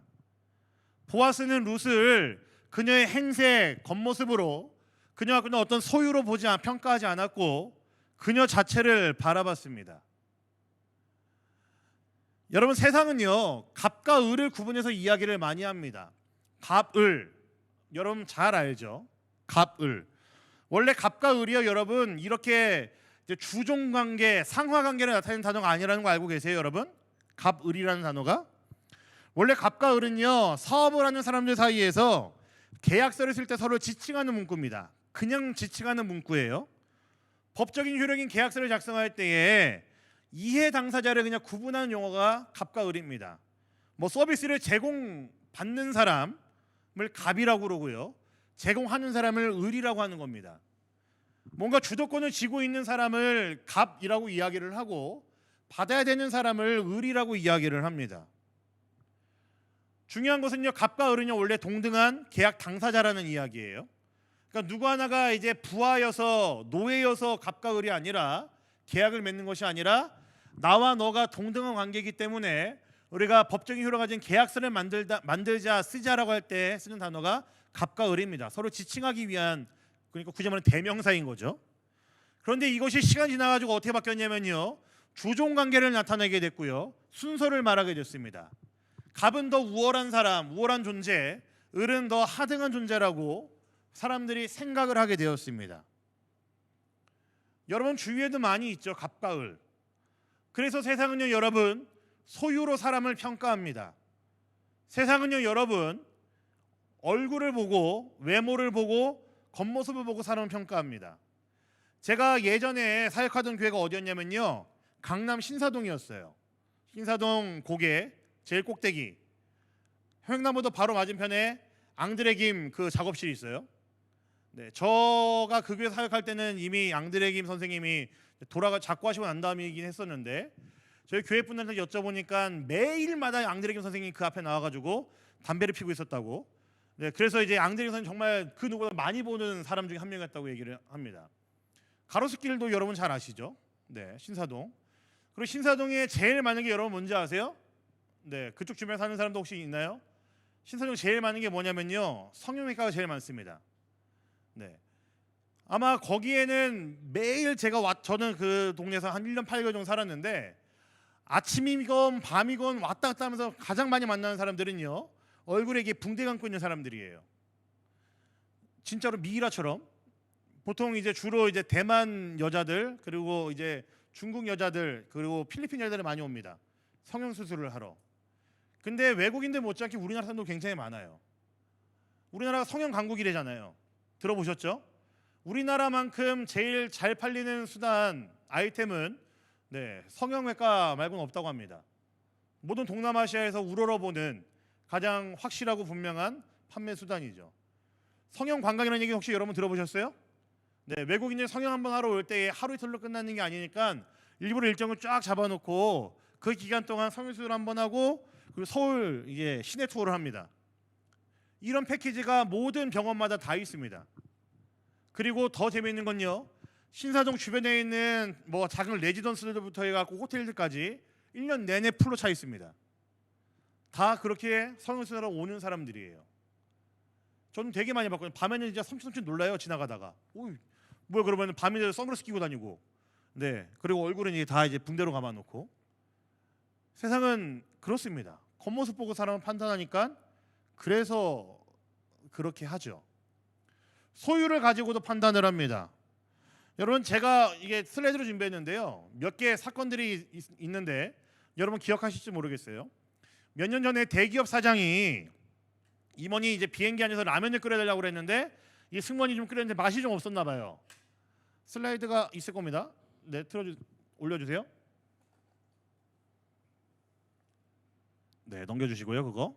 보아스는 룻을 그녀의 행색, 겉모습으로, 그녀가 그냥 어떤 소유로 평가하지 않았고 그녀 자체를 바라봤습니다. 여러분, 세상은요, 갑과 을을 구분해서 이야기를 많이 합니다. 갑, 을, 여러분 잘 알죠? 갑, 을. 원래 갑과 을이요, 여러분, 이렇게 주종관계, 상하관계를 나타내는 단어가 아니라는 거 알고 계세요, 여러분? 갑, 을이라는 단어가 원래 갑과 을은요, 사업을 하는 사람들 사이에서 계약서를 쓸 때 서로 지칭하는 문구입니다. 그냥 지칭하는 문구예요. 법적인 효력인 계약서를 작성할 때에 이해 당사자를 그냥 구분하는 용어가 갑과 을입니다. 뭐 서비스를 제공받는 사람을 갑이라고 그러고요, 제공하는 사람을 을이라고 하는 겁니다. 뭔가 주도권을 쥐고 있는 사람을 갑이라고 이야기를 하고 받아야 되는 사람을 을이라고 이야기를 합니다. 중요한 것은요, 갑과 을은요 원래 동등한 계약 당사자라는 이야기예요. 그러니까 누구 하나가 이제 부하여서 노예여서 갑과 을이 아니라, 계약을 맺는 것이 아니라 나와 너가 동등한 관계이기 때문에 우리가 법적인 효력을 가진 계약서를 만들자, 쓰자라고 할 때 쓰는 단어가 갑과 을입니다. 서로 지칭하기 위한, 그러니까 굳이 말하면 대명사인 거죠. 그런데 이것이 시간이 지나가지고 어떻게 바뀌었냐면요, 주종 관계를 나타내게 됐고요, 순서를 말하게 됐습니다. 갑은 더 우월한 사람, 우월한 존재, 을은 더 하등한 존재라고 사람들이 생각을 하게 되었습니다. 여러분 주위에도 많이 있죠, 갑과 을. 그래서 세상은요, 여러분, 소유로 사람을 평가합니다. 세상은요, 여러분, 얼굴을 보고, 외모를 보고, 겉모습을 보고 사람을 평가합니다. 제가 예전에 사역하던 교회가 어디였냐면요, 강남 신사동이었어요. 신사동 고개 제일 꼭대기, 횡단보도 바로 맞은편에 앙드레김 그 작업실이 있어요. 네, 저가 그 교회 사역할 때는 이미 앙드레김 선생님이 작고하시고 난 다음이긴 했었는데, 저희 교회 분들한테 여쭤보니까 매일마다 앙드레김 선생님이 그 앞에 나와가지고 담배를 피고 있었다고. 네, 그래서 이제 앙드레김 선생님 정말 그 누구보다 많이 보는 사람 중에 한 명이었다고 얘기를 합니다. 가로수길도 여러분 잘 아시죠? 네, 신사동. 그리고 신사동에 제일 많은 게 여러분 뭔지 아세요? 네, 그쪽 주변에 사는 사람도 혹시 있나요? 신사동 제일 많은 게 뭐냐면요, 성형외과가 제일 많습니다. 네, 아마 거기에는 매일 저는 그 동네에서 한 1년 8개월 정도 살았는데, 아침이건 밤이건 왔다 갔다 하면서 가장 많이 만나는 사람들은요, 얼굴에 이게 붕대 감고 있는 사람들이에요. 진짜로 미이라처럼. 보통 이제 주로 이제 대만 여자들, 그리고 이제 중국 여자들, 그리고 필리핀 여자들이 많이 옵니다, 성형 수술을 하러. 근데 외국인들 못지않게 우리나라 사람도 굉장히 많아요. 우리나라가 성형 강국이래잖아요. 들어보셨죠? 우리나라만큼 제일 잘 팔리는 수단, 아이템은 성형외과 말고는 없다고 합니다. 모든 동남아시아에서 우러러보는 가장 확실하고 분명한 판매 수단이죠. 성형 관광이라는 얘기 혹시 여러분 들어보셨어요? 네, 외국인들 성형 한번 하러 올 때 하루 이틀로 끝나는 게 아니니까 일부러 일정을 쫙 잡아놓고 그 기간 동안 성형수술 한번 하고, 그리고 서울 이제 시내 투어를 합니다. 이런 패키지가 모든 병원마다 다 있습니다. 그리고 더 재미있는 건요, 신사동 주변에 있는 뭐 작은 레지던스들부터 해갖고 호텔들까지 1년 내내 풀로 차 있습니다. 다 그렇게 성형수술하러 오는 사람들이에요. 저는 되게 많이 봤거든요. 밤에는 진짜 섬찟섬찟 놀라요, 지나가다가. 오이, 뭐야, 그러면 밤에 선글라스 끼고 다니고. 네, 그리고 얼굴은 이제 다 이제 붕대로 감아놓고. 세상은 그렇습니다. 겉모습 보고 사람을 판단하니까 그래서 그렇게 하죠. 소유를 가지고도 판단을 합니다. 여러분 제가 이게 슬라이드로 준비했는데요. 몇 개의 사건들이 있는데 여러분 기억하실지 모르겠어요. 몇 년 전에 대기업 사장이 임원이 이제 비행기 안에서 라면을 끓여달라고 그랬는데 이 승무원이 좀 끓였는데 맛이 좀 없었나 봐요. 슬라이드가 있을 겁니다. 네, 올려주세요. 네, 넘겨주시고요. 그거.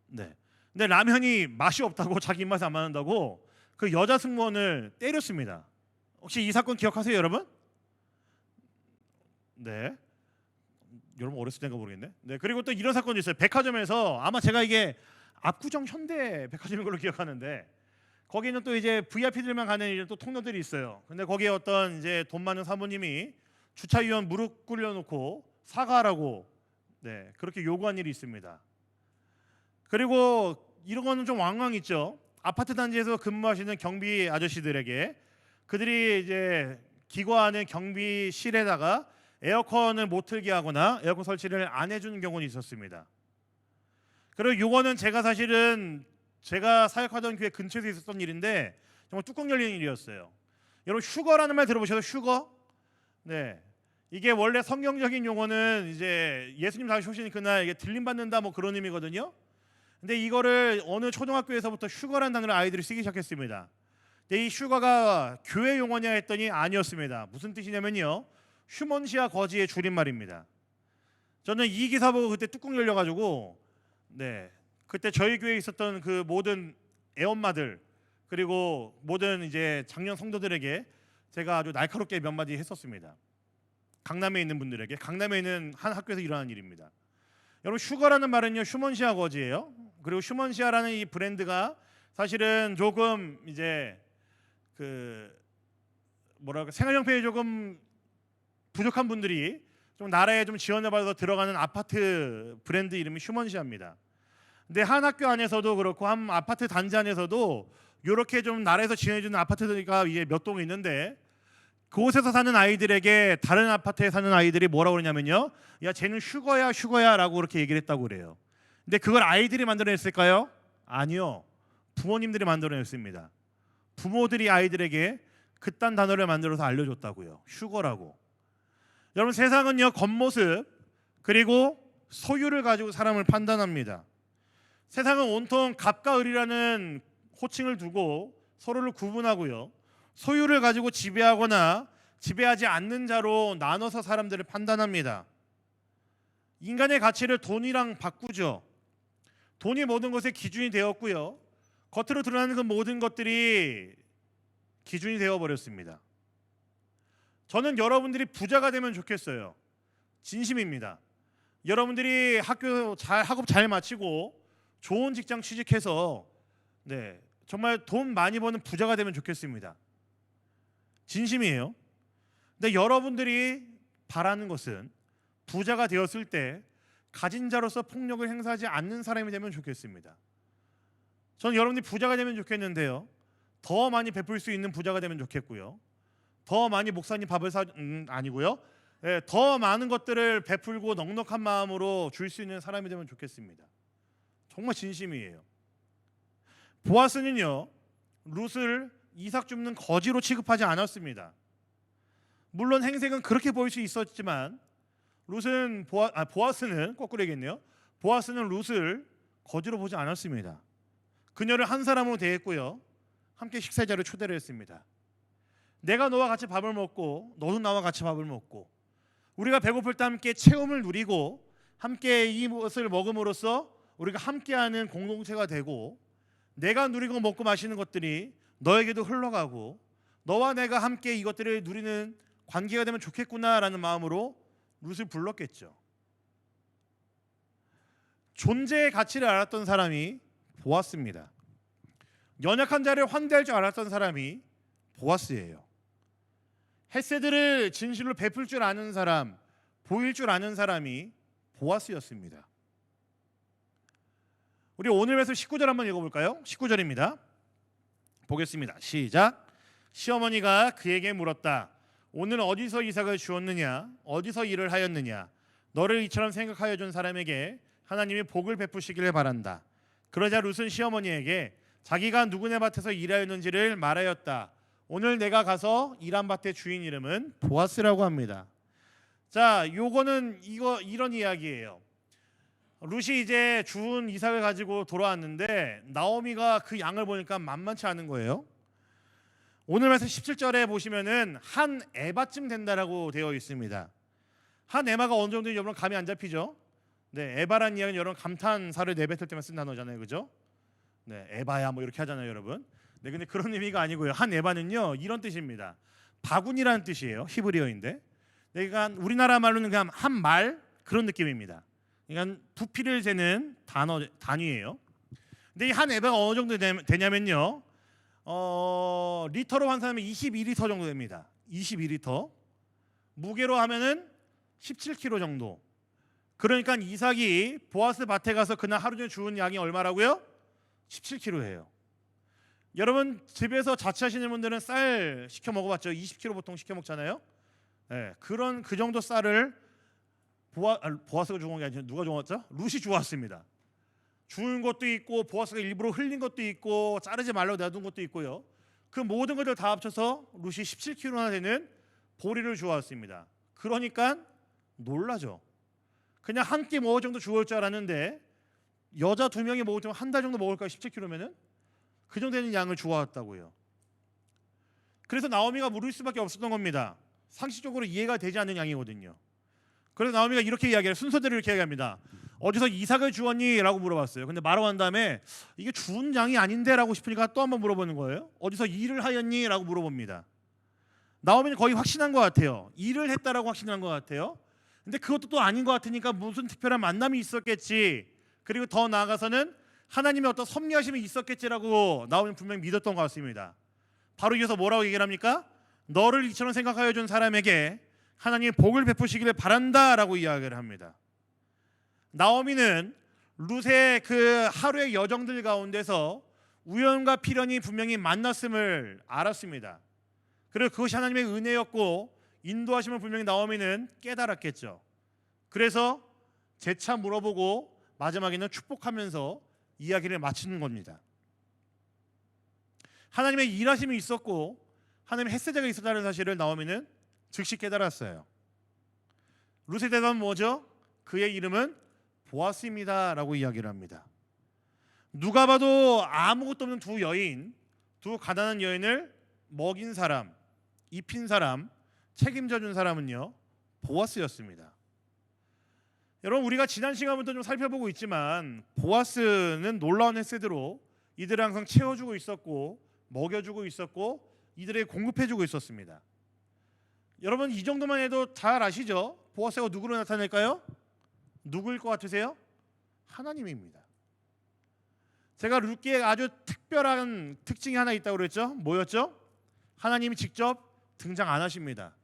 네. 근데 라면이 맛이 없다고 자기 입맛에 안 맞는다고 그 여자 승무원을 때렸습니다. 혹시 이 사건 기억하세요, 여러분? 네. 여러분 어렸을 때인가 모르겠네. 네. 그리고 또 이런 사건도 있어요. 백화점에서 아마 제가 이게 압구정 현대 백화점인 걸로 기억하는데 거기는 또 이제 VIP들만 가는 이런 또 통로들이 있어요. 근데 거기에 어떤 이제 돈 많은 사모님이 주차위원 무릎 꿇려놓고 사과하라고 네 그렇게 요구한 일이 있습니다. 그리고 이런 거는 좀 왕왕 있죠. 아파트 단지에서 근무하시는 경비 아저씨들에게 그들이 이제 기거하는 경비실에다가 에어컨을 못 틀게 하거나 에어컨 설치를 안 해주는 경우는 있었습니다. 그리고 요거는 제가 사실은 제가 사역하던 교회 근처에서 있었던 일인데 정말 뚜껑 열리는 일이었어요. 여러분 휴거라는 말 들어보셔서 휴거? 네, 이게 원래 성경적인 용어는 이제 예수님 다시 오시는 그날 이게 들림 받는다 뭐 그런 의미거든요. 근데 이거를 어느 초등학교에서부터 휴거라는 단어를 아이들이 쓰기 시작했습니다. 근데 이 휴거가 교회 용어냐 했더니 아니었습니다. 무슨 뜻이냐면요, 휴먼시아 거지의 줄임말입니다. 저는 이 기사 보고 그때 뚜껑 열려가지고 네 그때 저희 교회에 있었던 그 모든 애엄마들 그리고 모든 이제 작년 성도들에게 제가 아주 날카롭게 몇 마디 했었습니다. 강남에 있는 분들에게, 강남에 있는 한 학교에서 일어난 일입니다. 여러분 휴거라는 말은요 휴먼시아 거지예요. 그리고 휴먼시아라는 이 브랜드가 사실은 조금 이제 그 뭐랄까 생활 형편이 조금 부족한 분들이 좀 나라에 좀 지원을 받아서 들어가는 아파트 브랜드 이름이 휴먼시아입니다. 근데 한 학교 안에서도 그렇고 한 아파트 단지 안에서도 이렇게 좀 나라에서 지원해주는 아파트가 이게 몇 동 있는데 그곳에서 사는 아이들에게 다른 아파트에 사는 아이들이 뭐라고 그러냐면요, 야 쟤는 휴거야 라고 그렇게 얘기를 했다고 그래요. 근데 그걸 아이들이 만들어냈을까요? 아니요, 부모님들이 만들어냈습니다. 부모들이 아이들에게 그딴 단어를 만들어서 알려줬다고요. 휴거라고. 여러분 세상은요 겉모습 그리고 소유를 가지고 사람을 판단합니다. 세상은 온통 갑과 을이라는 호칭을 두고 서로를 구분하고요, 소유를 가지고 지배하거나 지배하지 않는 자로 나눠서 사람들을 판단합니다. 인간의 가치를 돈이랑 바꾸죠. 돈이 모든 것의 기준이 되었고요, 겉으로 드러나는 그 모든 것들이 기준이 되어버렸습니다. 저는 여러분들이 부자가 되면 좋겠어요. 진심입니다. 여러분들이 학업 잘 마치고 좋은 직장 취직해서 네 정말 돈 많이 버는 부자가 되면 좋겠습니다. 진심이에요. 근데 여러분들이 바라는 것은 부자가 되었을 때 가진 자로서 폭력을 행사하지 않는 사람이 되면 좋겠습니다. 저는 여러분들이 부자가 되면 좋겠는데요, 더 많이 베풀 수 있는 부자가 되면 좋겠고요, 더 많이 목사님 밥을 아니고요, 네, 더 많은 것들을 베풀고 넉넉한 마음으로 줄 수 있는 사람이 되면 좋겠습니다. 정말 진심이에요. 보아스는요 룻을 이삭 줍는 거지로 취급하지 않았습니다. 물론 행색은 그렇게 보일 수 있었지만 보아스는 거꾸로 얘기했네요. 보아스는 룻을 거지로 보지 않았습니다. 그녀를 한 사람으로 대했고요, 함께 식사 자리에 초대를 했습니다. 내가 너와 같이 밥을 먹고 너도 나와 같이 밥을 먹고 우리가 배고플 때 함께 체험을 누리고 함께 이것을 먹음으로써 우리가 함께하는 공동체가 되고 내가 누리고 먹고 마시는 것들이 너에게도 흘러가고 너와 내가 함께 이것들을 누리는 관계가 되면 좋겠구나라는 마음으로 룻을 불렀겠죠. 존재의 가치를 알았던 사람이 보아스입니다. 연약한 자를 환대할 줄 알았던 사람이 보아스예요. 헤세드를 진실로 베풀 줄 아는 사람, 보일 줄 아는 사람이 보아스였습니다. 우리 오늘 말씀 19절 한번 읽어볼까요? 19절입니다. 보겠습니다. 시작. 시어머니가 그에게 물었다. 오늘 어디서 이삭을 주었느냐? 어디서 일을 하였느냐? 너를 이처럼 생각하여 준 사람에게 하나님이 복을 베푸시기를 바란다. 그러자 룻은 시어머니에게 자기가 누구네 밭에서 일하였는지를 말하였다. 오늘 내가 가서 일한 밭의 주인 이름은 보아스라고 합니다. 자, 요거는 이런 이야기예요. 룻이 이제 주운 이삭을 가지고 돌아왔는데 나오미가 그 양을 보니까 만만치 않은 거예요. 오늘 말씀 17절에 보시면은 한 에바쯤 된다라고 되어 있습니다. 한 에바가 어느 정도인지 여러분 감이 안 잡히죠? 네, 에바라는 이야기는 여러분 감탄사를 내뱉을 때만 쓴 단어잖아요, 그죠? 네, 에바야 뭐 이렇게 하잖아요, 여러분. 네, 근데 그런 의미가 아니고요. 한 에바는요 이런 뜻입니다. 바구니라는 뜻이에요, 히브리어인데. 그러니까 우리나라 말로는 그냥 한 말 그런 느낌입니다. 그러니까 부피를 재는 단위예요. 근데 이 한 에바가 어느 정도 되냐면요, 리터로 환산하면 22리터 정도 됩니다. 22리터. 무게로 하면은 17kg 정도. 그러니까 이삭이 보아스 밭에 가서 그날 하루 종일 주운 양이 얼마라고요? 17kg예요. 여러분 집에서 자취하시는 분들은 쌀 시켜 먹어봤죠? 20kg 보통 시켜 먹잖아요. 네, 그 정도 쌀을 보아스가 주운 게 아니라 누가 주웠죠? 룻이 주웠습니다. 주운 것도 있고 보아스가 일부러 흘린 것도 있고 자르지 말라고 놔둔 것도 있고요. 그 모든 것들 다 합쳐서 룻이 17kg나 되는 보리를 주웠습니다. 그러니까 놀라죠. 그냥 한 끼 먹을 정도 주울 줄 알았는데 여자 2명이 먹을 때면 한 달 정도 먹을까요? 17kg면은 그 정도 되는 양을 주워왔다고요. 그래서 나오미가 물을 수밖에 없었던 겁니다. 상식적으로 이해가 되지 않는 양이거든요. 그래서 나오미가 이렇게 이야기해요. 순서대로 이렇게 이야기합니다. 어디서 이삭을 주었니? 라고 물어봤어요. 근데 말하고 난 다음에 이게 주운 양이 아닌데? 라고 싶으니까 또 한번 물어보는 거예요. 어디서 일을 하였니? 라고 물어봅니다. 나오미는 거의 확신한 것 같아요. 일을 했다라고 확신한 것 같아요. 근데 그것도 또 아닌 것 같으니까 무슨 특별한 만남이 있었겠지. 그리고 더 나아가서는 하나님의 어떤 섭리하심이 있었겠지라고 나오미는 분명히 믿었던 것 같습니다. 바로 이어서 뭐라고 얘기를 합니까? 너를 이처럼 생각하여 준 사람에게 하나님의 복을 베푸시기를 바란다라고 이야기를 합니다. 나오미는 룻의 그 하루의 여정들 가운데서 우연과 필연이 분명히 만났음을 알았습니다. 그리고 그것이 하나님의 은혜였고 인도하심을 분명히 나오미는 깨달았겠죠. 그래서 재차 물어보고 마지막에는 축복하면서 이야기를 마치는 겁니다. 하나님의 일하심이 있었고 하나님의 헷세대가 있었다는 사실을 나오미는 즉시 깨달았어요. 룻의 대답은 뭐죠? 그의 이름은 보아스입니다 라고 이야기를 합니다. 누가 봐도 아무것도 없는 두 가난한 여인을 먹인 사람, 입힌 사람, 책임져 준 사람은요 보아스였습니다. 여러분 우리가 지난 시간부터 좀 살펴보고 있지만 보아스는 놀라운 헷세대로 이들을 항상 채워주고 있었고 먹여주고 있었고 이들에게 공급해주고 있었습니다. 여러분 이 정도만 해도 잘 아시죠? 보아스가 누구로 나타낼까요? 누구일 것 같으세요? 하나님입니다. 제가 룻기에 아주 특별한 특징이 하나 있다고 그랬죠? 뭐였죠? 하나님이 직접 등장 안 하십니다.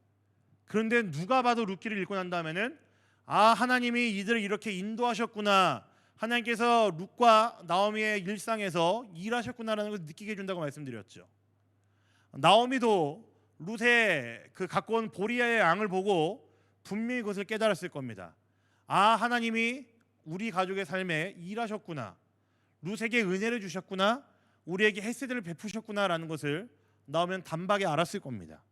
그런데 누가 봐도 룻기를 읽고 난 다음에는 아 하나님이 이들을 이렇게 인도하셨구나, 하나님께서 룻과 나오미의 일상에서 일하셨구나라는 것을 느끼게 해준다고 말씀드렸죠. 나오미도 룻의 그 갖고 온 보리아의 양을 보고 분명히 그것을 깨달았을 겁니다. 아 하나님이 우리 가족의 삶에 일하셨구나, 룻에게 은혜를 주셨구나, 우리에게 헷세대를 베푸셨구나라는 것을 나오면 단박에 알았을 겁니다.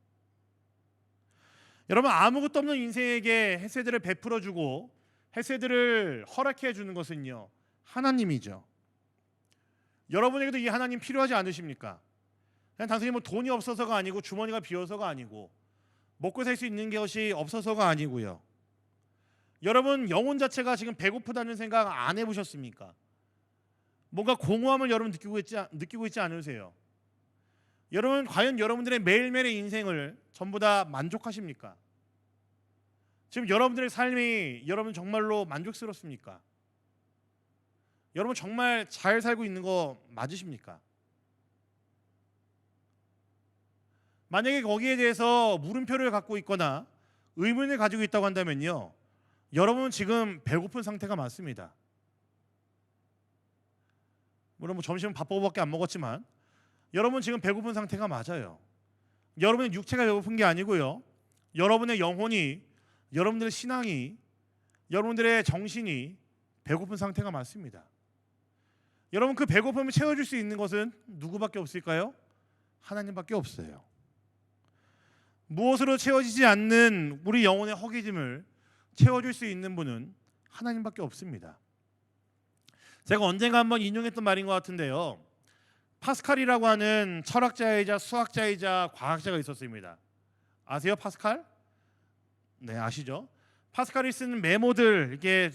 여러분 아무것도 없는 인생에게 헷세대를 베풀어주고 헷세대를 허락해 주는 것은요 하나님이죠. 여러분에게도 이 하나님 필요하지 않으십니까? 그냥 단순히 뭐 돈이 없어서가 아니고 주머니가 비어서가 아니고 먹고 살 수 있는 것이 없어서가 아니고요. 여러분 영혼 자체가 지금 배고프다는 생각 안 해보셨습니까? 뭔가 공허함을 여러분 느끼고 있지 않으세요? 여러분 과연 여러분들의 매일매일의 인생을 전부 다 만족하십니까? 지금 여러분들의 삶이 여러분 정말로 만족스럽습니까? 여러분 정말 잘 살고 있는 거 맞으십니까? 만약에 거기에 대해서 물음표를 갖고 있거나 의문을 가지고 있다고 한다면요 여러분은 지금 배고픈 상태가 맞습니다. 물론 뭐 점심은 밥버거밖에 안 먹었지만 여러분 지금 배고픈 상태가 맞아요. 여러분의 육체가 배고픈 게 아니고요 여러분의 영혼이, 여러분들의 신앙이, 여러분들의 정신이 배고픈 상태가 맞습니다. 여러분 그 배고픔을 채워줄 수 있는 것은 누구밖에 없을까요? 하나님밖에 없어요. 무엇으로 채워지지 않는 우리 영혼의 허기짐을 채워줄 수 있는 분은 하나님밖에 없습니다. 제가 언젠가 한번 인용했던 말인 것 같은데요. 파스칼이라고 하는 철학자이자 수학자이자 과학자가 있었습니다. 아세요, 파스칼? 네, 아시죠? 파스칼이 쓰는 메모들, 이게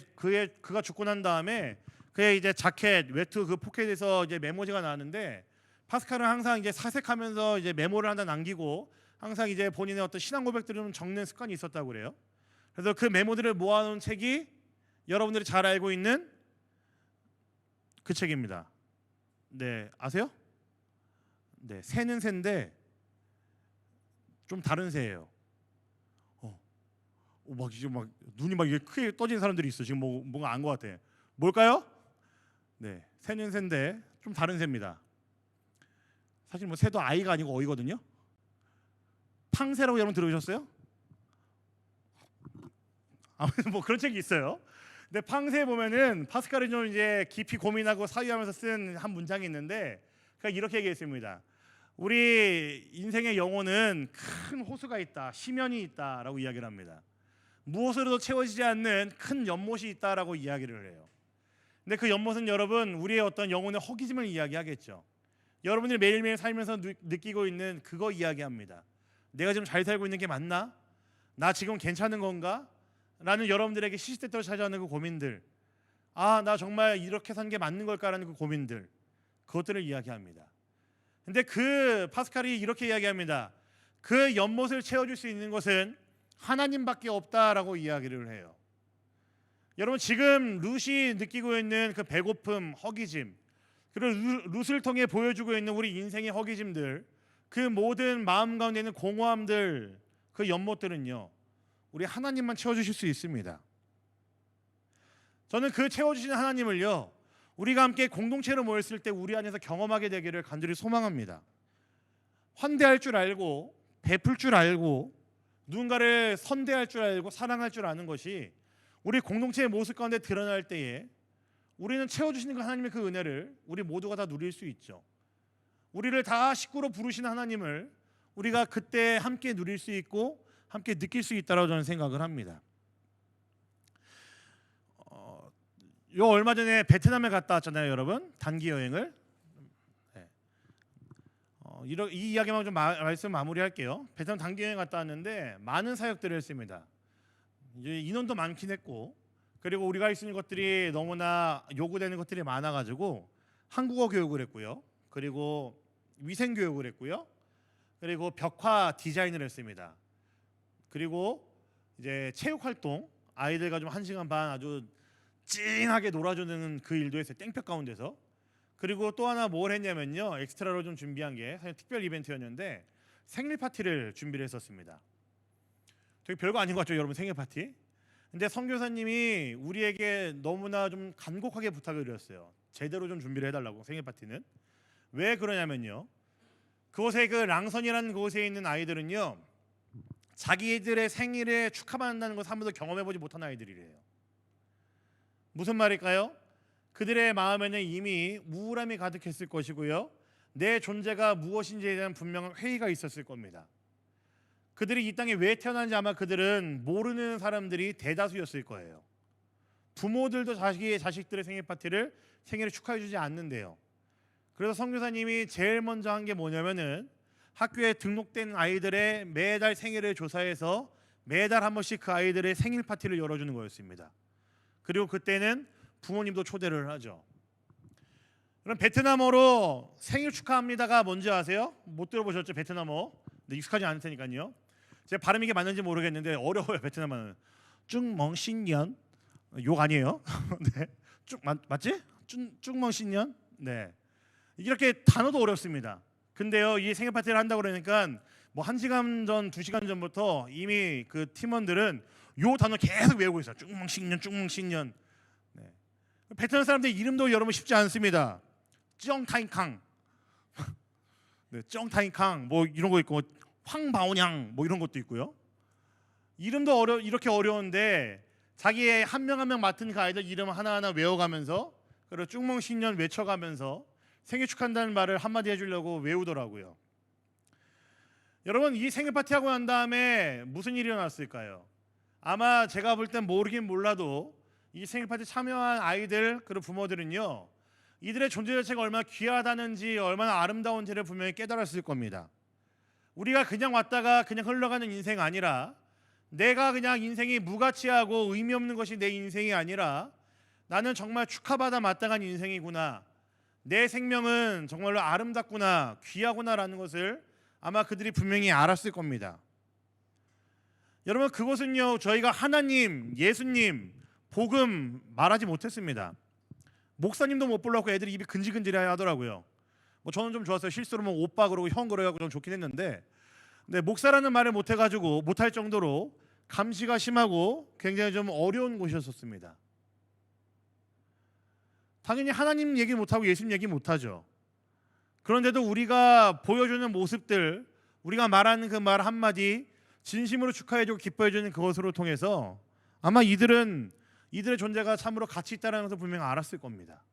그가 죽고 난 다음에 그의 이제 자켓, 외투 그 포켓에서 이제 메모지가 나왔는데, 파스칼은 항상 이제 사색하면서 이제 메모를 하나 남기고 항상 이제 본인의 어떤 신앙 고백들을 좀 적는 습관이 있었다고 그래요. 그래서 그 메모들을 모아놓은 책이 여러분들이 잘 알고 있는 그 책입니다. 네, 아세요? 네, 새는 새인데 좀 다른 새예요. 막 지금 막 눈이 막 이렇게 크게 떠진 사람들이 있어. 지금 뭔가 안 것 같아. 뭘까요? 네, 새는 새인데 좀 다른 새입니다. 사실 뭐 새도 아이가 아니고 어이거든요. 팡새라고 여러분 들어보셨어요? 아무튼 뭐 그런 책이 있어요. 근데 팡새에 보면은 파스칼이 좀 이제 깊이 고민하고 사유하면서 쓴 한 문장이 있는데, 그러니까 이렇게 얘기했습니다. 우리 인생의 영혼은 큰 호수가 있다, 심연이 있다라고 이야기를 합니다. 무엇으로도 채워지지 않는 큰 연못이 있다라고 이야기를 해요. 근데 그 연못은 여러분 우리의 어떤 영혼의 허기짐을 이야기하겠죠. 여러분들이 매일매일 살면서 느끼고 있는 그거 이야기합니다. 내가 지금 잘 살고 있는 게 맞나? 나 지금 괜찮은 건가? 라는 여러분들에게 시시때때로 찾아오는 그 고민들, 나 정말 이렇게 산 게 맞는 걸까라는 그 고민들, 그것들을 이야기합니다. 근데 그 파스칼이 이렇게 이야기합니다. 그 연못을 채워줄 수 있는 것은 하나님밖에 없다라고 이야기를 해요. 여러분 지금 룻이 느끼고 있는 그 배고픔, 허기짐, 그리고 룻을 통해 보여주고 있는 우리 인생의 허기짐들, 그 모든 마음 가운데 있는 공허함들, 그 연못들은요 우리 하나님만 채워주실 수 있습니다. 저는 그 채워주시는 하나님을요 우리가 함께 공동체로 모였을 때 우리 안에서 경험하게 되기를 간절히 소망합니다. 환대할 줄 알고 베풀 줄 알고 누군가를 선대할 줄 알고 사랑할 줄 아는 것이 우리 공동체의 모습 가운데 드러날 때에 우리는 채워주시는 그 하나님의 그 은혜를 우리 모두가 다 누릴 수 있죠. 우리를 다 식구로 부르시는 하나님을 우리가 그때 함께 누릴 수 있고 함께 느낄 수 있다고 저는 생각을 합니다. 요 얼마 전에 베트남에 갔다 왔잖아요, 여러분. 단기 여행을. 네. 이 이야기만 좀 말씀 마무리할게요. 베트남 단기 여행 갔다 왔는데 많은 사역들을 했습니다. 이제 인원도 많긴 했고, 그리고 우리가 할 수 있는 것들이 너무나 요구되는 것들이 많아가지고 한국어 교육을 했고요. 그리고 위생 교육을 했고요. 그리고 벽화 디자인을 했습니다. 그리고 이제 체육 활동, 아이들과 좀 1시간 반 아주 찡하게 놀아주는 그 일도 했어요. 땡볕 가운데서. 그리고 또 하나 뭘 했냐면요, 엑스트라로 좀 준비한 게 사실 특별 이벤트였는데 생일 파티를 준비를 했었습니다. 되게 별거 아닌 것 같죠, 여러분? 생일 파티. 근데 선교사님이 우리에게 너무나 좀 간곡하게 부탁을 드렸어요. 제대로 좀 준비를 해달라고. 생일 파티는 왜 그러냐면요, 그곳에 그 랑선이라는 곳에 있는 아이들은요 자기들의 생일에 축하받는다는 것을 한 번도 경험해보지 못한 아이들이래요. 무슨 말일까요? 그들의 마음에는 이미 우울함이 가득했을 것이고요, 내 존재가 무엇인지에 대한 분명한 회의가 있었을 겁니다. 그들이 이 땅에 왜 태어났는지 아마 그들은 모르는 사람들이 대다수였을 거예요. 부모들도 자기의 자식들의 생일 파티를 생일을 축하해주지 않는데요. 그래서 선교사님이 제일 먼저 한 게 뭐냐면은 학교에 등록된 아이들의 매달 생일을 조사해서 매달 한 번씩 그 아이들의 생일 파티를 열어주는 거였습니다. 그리고 그때는 부모님도 초대를 하죠. 그럼 베트남어로 생일 축하합니다가 뭔지 아세요? 못 들어보셨죠? 베트남어. 근데 익숙하지 않을 테니까요. 제 발음이 이게 맞는지 모르겠는데 어려워요, 베트남어는. 쭝멍신년, 욕 아니에요? 네, 맞지? 쭝멍신년. 네, 이렇게 단어도 어렵습니다. 근데요, 이 생일 파티를 한다고 그러니까 뭐 1시간 전, 2시간 전부터 이미 그 팀원들은 요 단어 계속 외우고 있어요. 쭝멍신년. 네. 베트남 사람들 이름도 여러분 쉽지 않습니다. 쩡타인캉, 네, 쩡타인캉 뭐 이런 거 있고, 황바오냥 뭐 이런 것도 있고요. 이름도 이렇게 어려운데 자기의 한 명 한 명 맡은 그 아이들 이름 하나하나 외워가면서, 그리고 쭝멍신년 외쳐가면서 생일 축하한다는 말을 한마디 해주려고 외우더라고요. 여러분, 이 생일 파티 하고 난 다음에 무슨 일이 일어났을까요? 아마 제가 볼 땐 모르긴 몰라도 이 생일 파티 참여한 아이들 그리고 부모들은요, 이들의 존재 자체가 얼마나 귀하다는지 얼마나 아름다운지를 분명히 깨달았을 겁니다. 우리가 그냥 왔다가 그냥 흘러가는 인생 아니라, 내가 그냥 인생이 무가치하고 의미 없는 것이 내 인생이 아니라 나는 정말 축하받아 마땅한 인생이구나, 내 생명은 정말로 아름답구나, 귀하구나라는 것을 아마 그들이 분명히 알았을 겁니다. 여러분, 그것은요, 저희가 하나님, 예수님, 복음 말하지 못했습니다. 목사님도 못 불렀고 애들이 입이 근질근질해 하더라고요. 뭐 저는 좀 좋았어요. 실수로 뭐 오빠 그러고 형 그러고 좀 좋긴 했는데, 근데 목사라는 말을 못해가지고 못할 정도로 감시가 심하고 굉장히 좀 어려운 곳이었습니다. 당연히 하나님 얘기 못하고 예수님 얘기 못하죠. 그런데도 우리가 보여주는 모습들, 우리가 말하는 그 말 한마디, 진심으로 축하해주고 기뻐해주는 그것으로 통해서 아마 이들의 존재가 참으로 가치 있다는 것을 분명히 알았을 겁니다.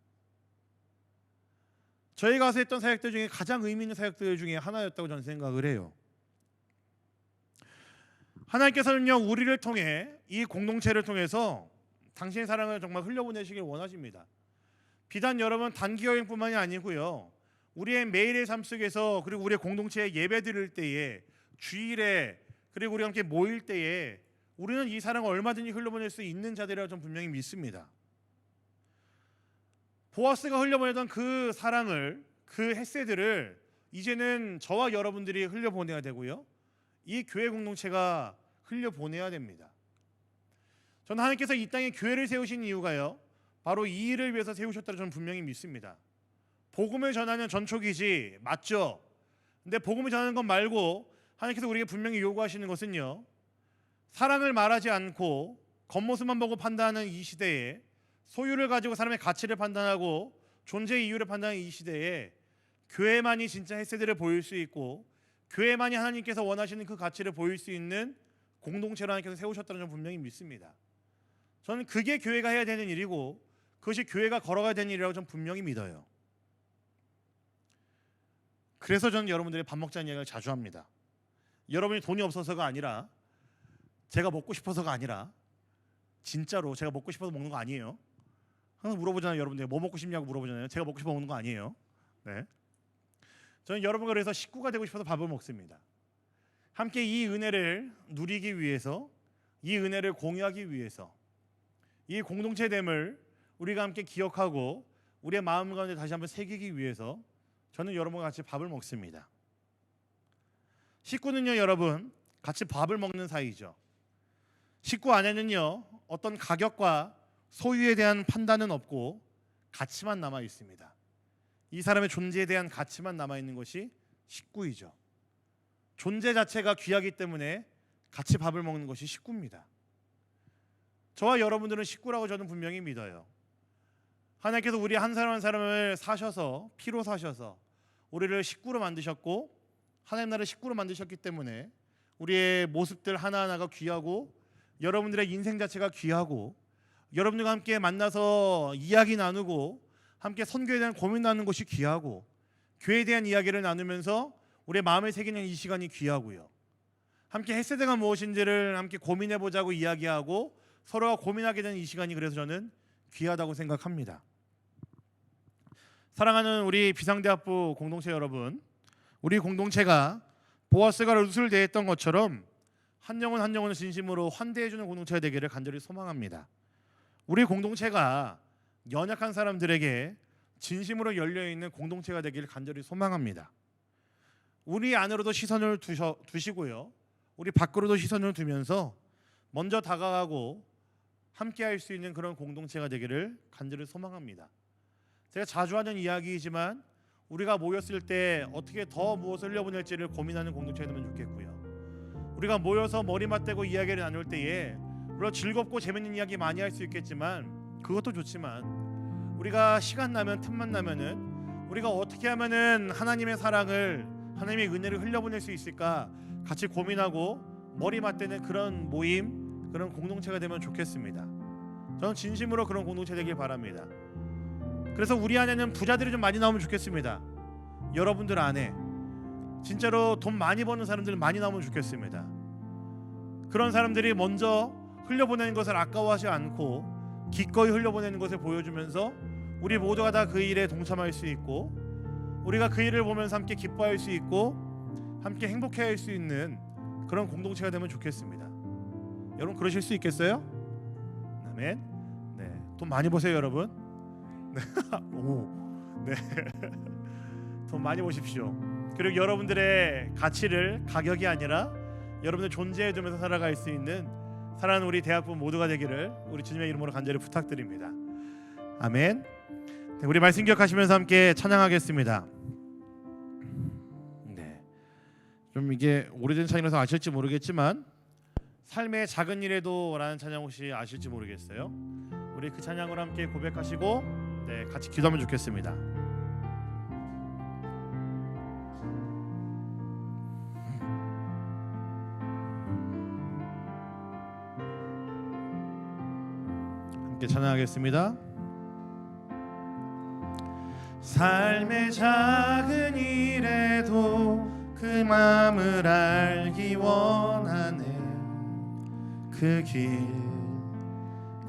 저희가 가서 했던 사역들 중에 가장 의미 있는 사역들 중에 하나였다고 저는 생각을 해요. 하나님께서는요, 우리를 통해, 이 공동체를 통해서 당신의 사랑을 정말 흘려보내시길 원하십니다. 비단 여러분 단기 여행뿐만이 아니고요, 우리의 매일의 삶 속에서, 그리고 우리의 공동체에 예배 드릴 때에, 주일에, 그리고 우리가 함께 모일 때에 우리는 이 사랑을 얼마든지 흘려보낼 수 있는 자들이라고 저는 분명히 믿습니다. 보아스가 흘려보내던 그 사랑을, 그 헤세드를 이제는 저와 여러분들이 흘려보내야 되고요, 이 교회 공동체가 흘려보내야 됩니다. 저는 하나님께서 이 땅에 교회를 세우신 이유가요, 바로 이 일을 위해서 세우셨다고 저는 분명히 믿습니다. 복음을 전하는 전초기지 맞죠? 근데 복음을 전하는 것 말고 하나님께서 우리에게 분명히 요구하시는 것은요, 사랑을 말하지 않고 겉모습만 보고 판단하는 이 시대에, 소유를 가지고 사람의 가치를 판단하고 존재의 이유를 판단하는 이 시대에 교회만이 진짜 햇세들을 보일 수 있고, 교회만이 하나님께서 원하시는 그 가치를 보일 수 있는 공동체를 하나님께서 세우셨다는 점 분명히 믿습니다. 저는 그게 교회가 해야 되는 일이고, 그것이 교회가 걸어가야 되는 일이라고 저는 분명히 믿어요. 그래서 저는 여러분들이 밥 먹자는 이야기를 자주 합니다. 여러분이 돈이 없어서가 아니라, 제가 먹고 싶어서가 아니라, 진짜로 제가 먹고 싶어서 먹는 거 아니에요. 항상 물어보잖아요. 여러분들 뭐 먹고 싶냐고 물어보잖아요. 제가 먹고 싶어 먹는 거 아니에요. 네. 저는 여러분과 그래서 식구가 되고 싶어서 밥을 먹습니다. 함께 이 은혜를 누리기 위해서, 이 은혜를 공유하기 위해서, 이 공동체됨을 우리가 함께 기억하고 우리의 마음 가운데 다시 한번 새기기 위해서 저는 여러분과 같이 밥을 먹습니다. 식구는요, 여러분, 같이 밥을 먹는 사이죠. 식구 안에는요, 어떤 가격과 소유에 대한 판단은 없고 가치만 남아 있습니다. 이 사람의 존재에 대한 가치만 남아 있는 것이 식구이죠. 존재 자체가 귀하기 때문에 같이 밥을 먹는 것이 식구입니다. 저와 여러분들은 식구라고 저는 분명히 믿어요. 하나님께서 우리 한 사람 한 사람을 사셔서, 피로 사셔서 우리를 식구로 만드셨고, 하나님 나라를 식구로 만드셨기 때문에 우리의 모습들 하나하나가 귀하고, 여러분들의 인생 자체가 귀하고, 여러분들과 함께 만나서 이야기 나누고 함께 선교에 대한 고민 나누는 것이 귀하고, 교회에 대한 이야기를 나누면서 우리의 마음을 새기는 이 시간이 귀하고요, 함께 햇세대가 무엇인지를 함께 고민해보자고 이야기하고 서로가 고민하게 되는 이 시간이, 그래서 저는 귀하다고 생각합니다. 사랑하는 우리 비상대학부 공동체 여러분, 우리 공동체가 보아스가 룻을 대했던 것처럼 한 영혼 한 영혼을 진심으로 환대해주는 공동체가 되기를 간절히 소망합니다. 우리 공동체가 연약한 사람들에게 진심으로 열려있는 공동체가 되기를 간절히 소망합니다. 우리 안으로도 시선을 두시고요, 우리 밖으로도 시선을 두면서 먼저 다가가고 함께 할 수 있는 그런 공동체가 되기를 간절히 소망합니다. 제가 자주 하는 이야기이지만 우리가 모였을 때 어떻게 더 무엇을 흘려보낼지를 고민하는 공동체가 되면 좋겠고요, 우리가 모여서 머리 맞대고 이야기를 나눌 때에 물론 즐겁고 재밌는 이야기 많이 할 수 있겠지만, 그것도 좋지만 우리가 시간 나면, 틈만 나면은 우리가 어떻게 하면은 하나님의 사랑을, 하나님의 은혜를 흘려보낼 수 있을까 같이 고민하고 머리 맞대는 그런 모임, 그런 공동체가 되면 좋겠습니다. 저는 진심으로 그런 공동체 되길 바랍니다. 그래서 우리 안에는 부자들이 좀 많이 나오면 좋겠습니다. 여러분들 안에 진짜로 돈 많이 버는 사람들 많이 나오면 좋겠습니다. 그런 사람들이 먼저 흘려보내는 것을 아까워하지 않고 기꺼이 흘려보내는 것을 보여주면서 우리 모두가 다 그 일에 동참할 수 있고 우리가 그 일을 보면서 함께 기뻐할 수 있고 함께 행복해할 수 있는 그런 공동체가 되면 좋겠습니다. 여러분 그러실 수 있겠어요? 아멘. 네, 돈 많이 버세요 여러분. 네. 오, 네. 돈 많이 버십시오. 그리고 여러분들의 가치를 가격이 아니라 여러분들 존재해 두면서 살아갈 수 있는 사랑하는 우리 대학부 모두가 되기를 우리 주님의 이름으로 간절히 부탁드립니다. 아멘. 네, 우리 말씀 기억하시면서 함께 찬양하겠습니다. 네, 좀 이게 오래된 찬양이라서 아실지 모르겠지만 삶의 작은 일에도라는 찬양 혹시 아실지 모르겠어요. 우리 그 찬양을 함께 고백하시고 네, 같이 기도하면 좋겠습니다. 함께 찬양하겠습니다. 삶의 작은 일에도 그 마음을 알기 원하네. 그 길,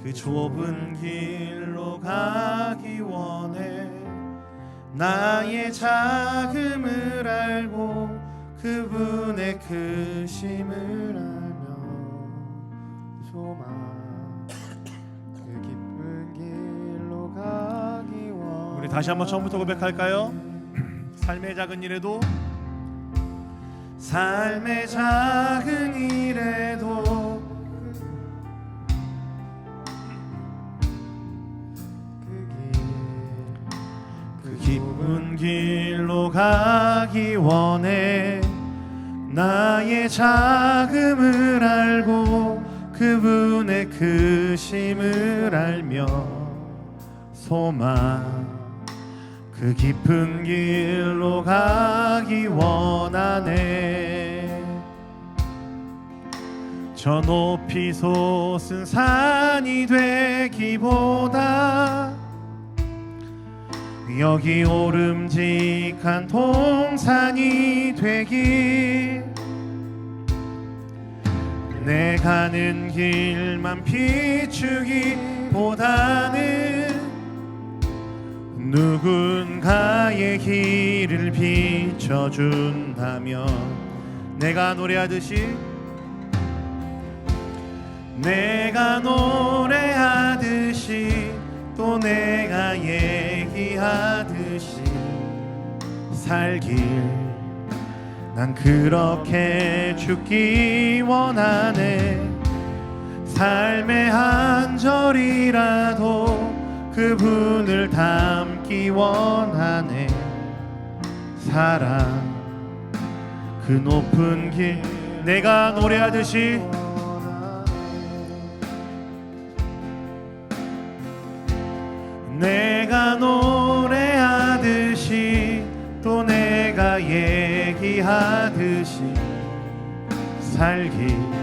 그 좁은 길로 가기 원해. 나의 작음을 알고 그분의 크심을 알며 소망 그 깊은 길로 가기 원해. 우리 다시 한번 처음부터 고백할까요? 삶의 작은 일에도 삶의 작은 일에도 그 깊은 길로 가기 원해. 나의 작음을 알고 그분의 크심을 알며 소망 그 깊은 길로 가기 원하네. 저 높이 솟은 산이 되기보다 여기 오름직한 동산이 되길. 내 가는 길만 비추기보다는 누군가의 길을 비춰준다면 내가 노래하듯이 또 내가 얘기하듯이 살길 난 그렇게 죽기 원하네. 삶의 한 절이라도 그분을 닮기 원하네. 사랑 그 높은 길 내가 노래하듯이 내가 노래하듯이 또 내가 얘기하듯이 살기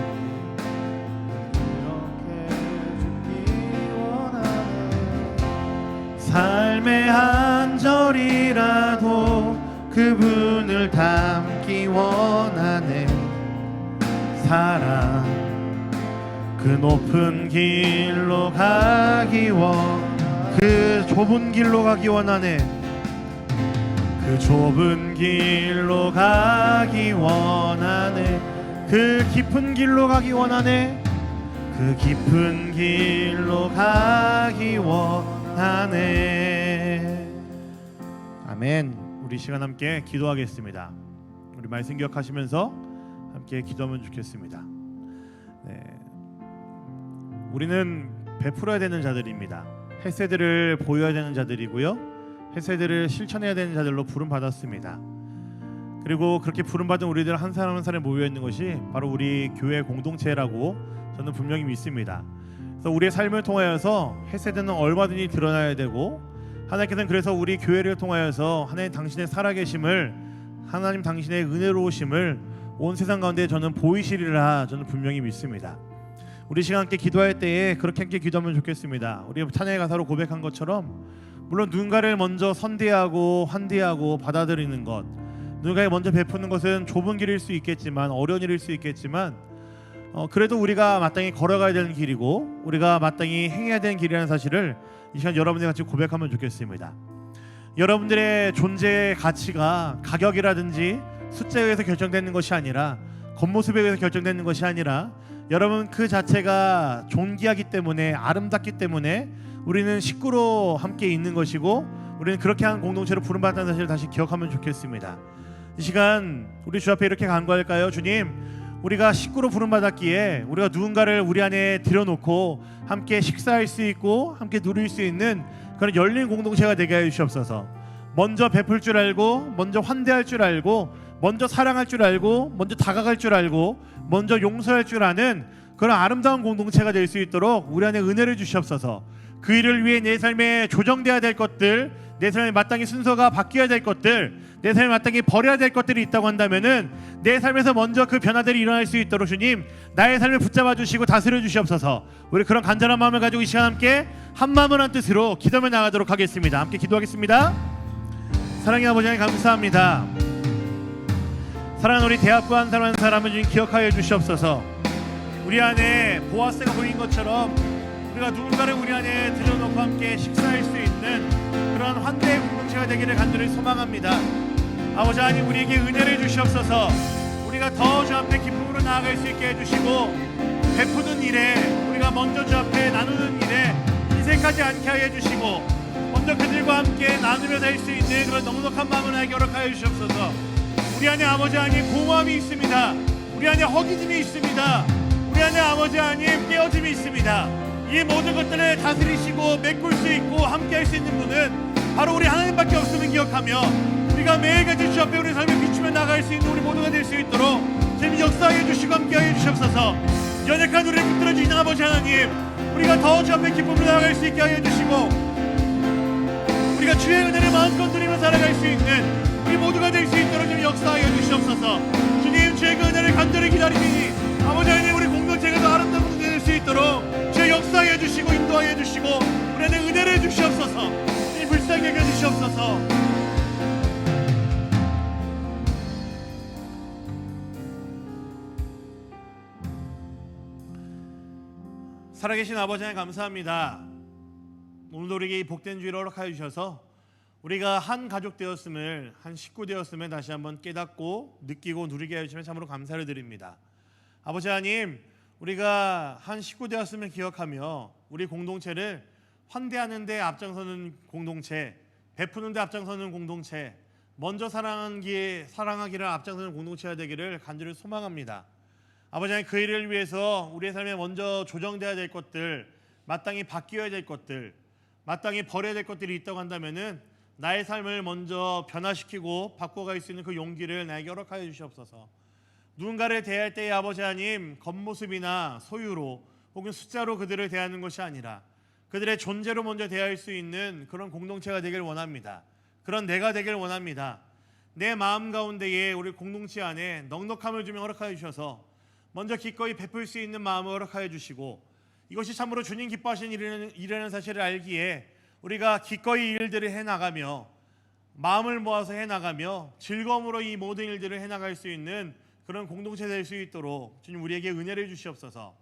이렇게 죽기 원하네. 삶의 한 절이라도 그분을 닮기 원하네. 사랑 그 높은 길로 가기 그 좁은 길로 가기 원하네. 그 좁은 길로 가기 원하네. 그 깊은 길로 가기 원하네. 그 깊은 길로 가기 원하네. 아멘. 우리 시간 함께 기도하겠습니다. 우리 말씀 기억하시면서 함께 기도하면 좋겠습니다. 네. 우리는 베풀어야 되는 자들입니다. 햇새들을 보여야 되는 자들이고요. 햇새들을 실천해야 되는 자들로 부름 받았습니다. 그리고 그렇게 부름 받은 우리들 한 사람 한 사람에 모여 있는 것이 바로 우리 교회 공동체라고 저는 분명히 믿습니다. 그래서 우리의 삶을 통하여서 햇새들은 얼마든지 드러나야 되고 하나님께서는 그래서 우리 교회를 통하여서 하나님 당신의 살아계심을 하나님 당신의 은혜로우심을 온 세상 가운데 저는 보이시리라 저는 분명히 믿습니다. 우리 시간 함께 기도할 때에 그렇게 함께 기도하면 좋겠습니다. 우리 찬양의 가사로 고백한 것처럼 물론 누군가를 먼저 선대하고 환대하고 받아들이는 것, 누군가에게 먼저 베푸는 것은 좁은 길일 수 있겠지만, 어려운 일일 수 있겠지만, 그래도 우리가 마땅히 걸어가야 되는 길이고 우리가 마땅히 행해야 되는 길이라는 사실을 이 시간 여러분들 같이 고백하면 좋겠습니다. 여러분들의 존재의 가치가 가격이라든지 숫자에 의해서 결정되는 것이 아니라, 겉모습에 의해서 결정되는 것이 아니라, 여러분 그 자체가 존귀하기 때문에, 아름답기 때문에 우리는 식구로 함께 있는 것이고 우리는 그렇게 한 공동체로 부름받았다는 사실을 다시 기억하면 좋겠습니다. 이 시간 우리 주 앞에 이렇게 간구할까요? 주님, 우리가 식구로 부름받았기에 우리가 누군가를 우리 안에 들여놓고 함께 식사할 수 있고 함께 누릴 수 있는 그런 열린 공동체가 되게 해 주시옵소서. 먼저 베풀 줄 알고, 먼저 환대할 줄 알고, 먼저 사랑할 줄 알고, 먼저 다가갈 줄 알고, 먼저 용서할 줄 아는 그런 아름다운 공동체가 될 수 있도록 우리 안에 은혜를 주시옵소서. 그 일을 위해 내 삶에 조정돼야 될 것들, 내 삶에 마땅히 순서가 바뀌어야 될 것들, 내 삶에 마땅히 버려야 될 것들이 있다고 한다면은 내 삶에서 먼저 그 변화들이 일어날 수 있도록 주님, 나의 삶을 붙잡아 주시고 다스려 주시옵소서. 우리 그런 간절한 마음을 가지고 이 시간 함께 한 마음을 한 뜻으로 기도하며 나가도록 하겠습니다. 함께 기도하겠습니다. 사랑의 아버지 하나님, 감사합니다. 사랑하는 우리 대학부 한 사람 한 사람을 주님 기억하여 주시옵소서. 우리 안에 보아스가 보인 것처럼 우리가 누군가를 우리 안에 들여놓고 함께 식사할 수 있는 그런 환대의 공동체가 되기를 간절히 소망합니다. 아버지 하나님, 우리에게 은혜를 주시옵소서. 우리가 더 주 앞에 기쁨으로 나아갈 수 있게 해주시고, 베푸는 일에, 우리가 먼저 주 앞에 나누는 일에 인색하지 않게 하여 주시고, 먼저 그들과 함께 나누며 살 수 있는 그런 넉넉한 마음을 하게 허락하여 주시옵소서. 우리 안에 아버지 하나님 공허함이 있습니다. 우리 안에 허기짐이 있습니다. 우리 안에 아버지 하나님 깨어짐이 있습니다. 이 모든 것들을 다스리시고 메꿀 수 있고 함께 할 수 있는 분은 바로 우리 하나님밖에 없음을 기억하며, 우리가 매일같이 주 앞에 우리 삶을 비추며 나갈 수 있는 우리 모두가 될 수 있도록 주님 역사해 주시고 함께하여 주시옵소서. 연약한 우리를 붙들어 주시는 아버지 하나님, 우리가 더 주 앞에 기쁨으로 나아갈 수 있게 하여 주시고, 우리가 주의 은혜를 마음껏 누리며 살아갈 수 있는 우리 모두가 될 수 있도록 좀 역사하여 주시옵소서. 주님, 주의 그 은혜를 간절히 기다리니 아버지 하나님, 우리 공동체가 더 아름다운 공동체 될 수 있도록 주의 역사하여 주시고 인도하여 주시고 우리 안에 은혜를 주시옵소서. 주님, 불쌍히 여겨 주시옵소서. 살아계신 아버지 하나님, 감사합니다. 오늘도 우리에게 이 복된 주일을 허락하여 주셔서 우리가 한 가족 되었음을, 한 식구 되었음을 다시 한번 깨닫고 느끼고 누리게 해주시면 참으로 감사를 드립니다. 아버지 하나님, 우리가 한 식구 되었음을 기억하며 우리 공동체를 환대하는 데 앞장서는 공동체, 베푸는 데 앞장서는 공동체, 먼저 사랑하기를 앞장서는 공동체가 되기를 간절히 소망합니다. 아버지 하나님, 그 일을 위해서 우리의 삶에 먼저 조정돼야 될 것들, 마땅히 바뀌어야 될 것들, 마땅히 버려야 될 것들이 있다고 한다면은 나의 삶을 먼저 변화시키고 바꿔갈 수 있는 그 용기를 나에게 허락하여 주시옵소서. 누군가를 대할 때의 아버지 하나님, 겉모습이나 소유로 혹은 숫자로 그들을 대하는 것이 아니라 그들의 존재로 먼저 대할 수 있는 그런 공동체가 되길 원합니다. 그런 내가 되길 원합니다. 내 마음 가운데에 우리 공동체 안에 넉넉함을 주며 허락하여 주셔서 먼저 기꺼이 베풀 수 있는 마음을 허락하여 주시고, 이것이 참으로 주님 기뻐하시는 일이라는 사실을 알기에 우리가 기꺼이 일들을 해나가며 마음을 모아서 해나가며 즐거움으로 이 모든 일들을 해나갈 수 있는 그런 공동체 될 수 있도록 주님, 우리에게 은혜를 주시옵소서.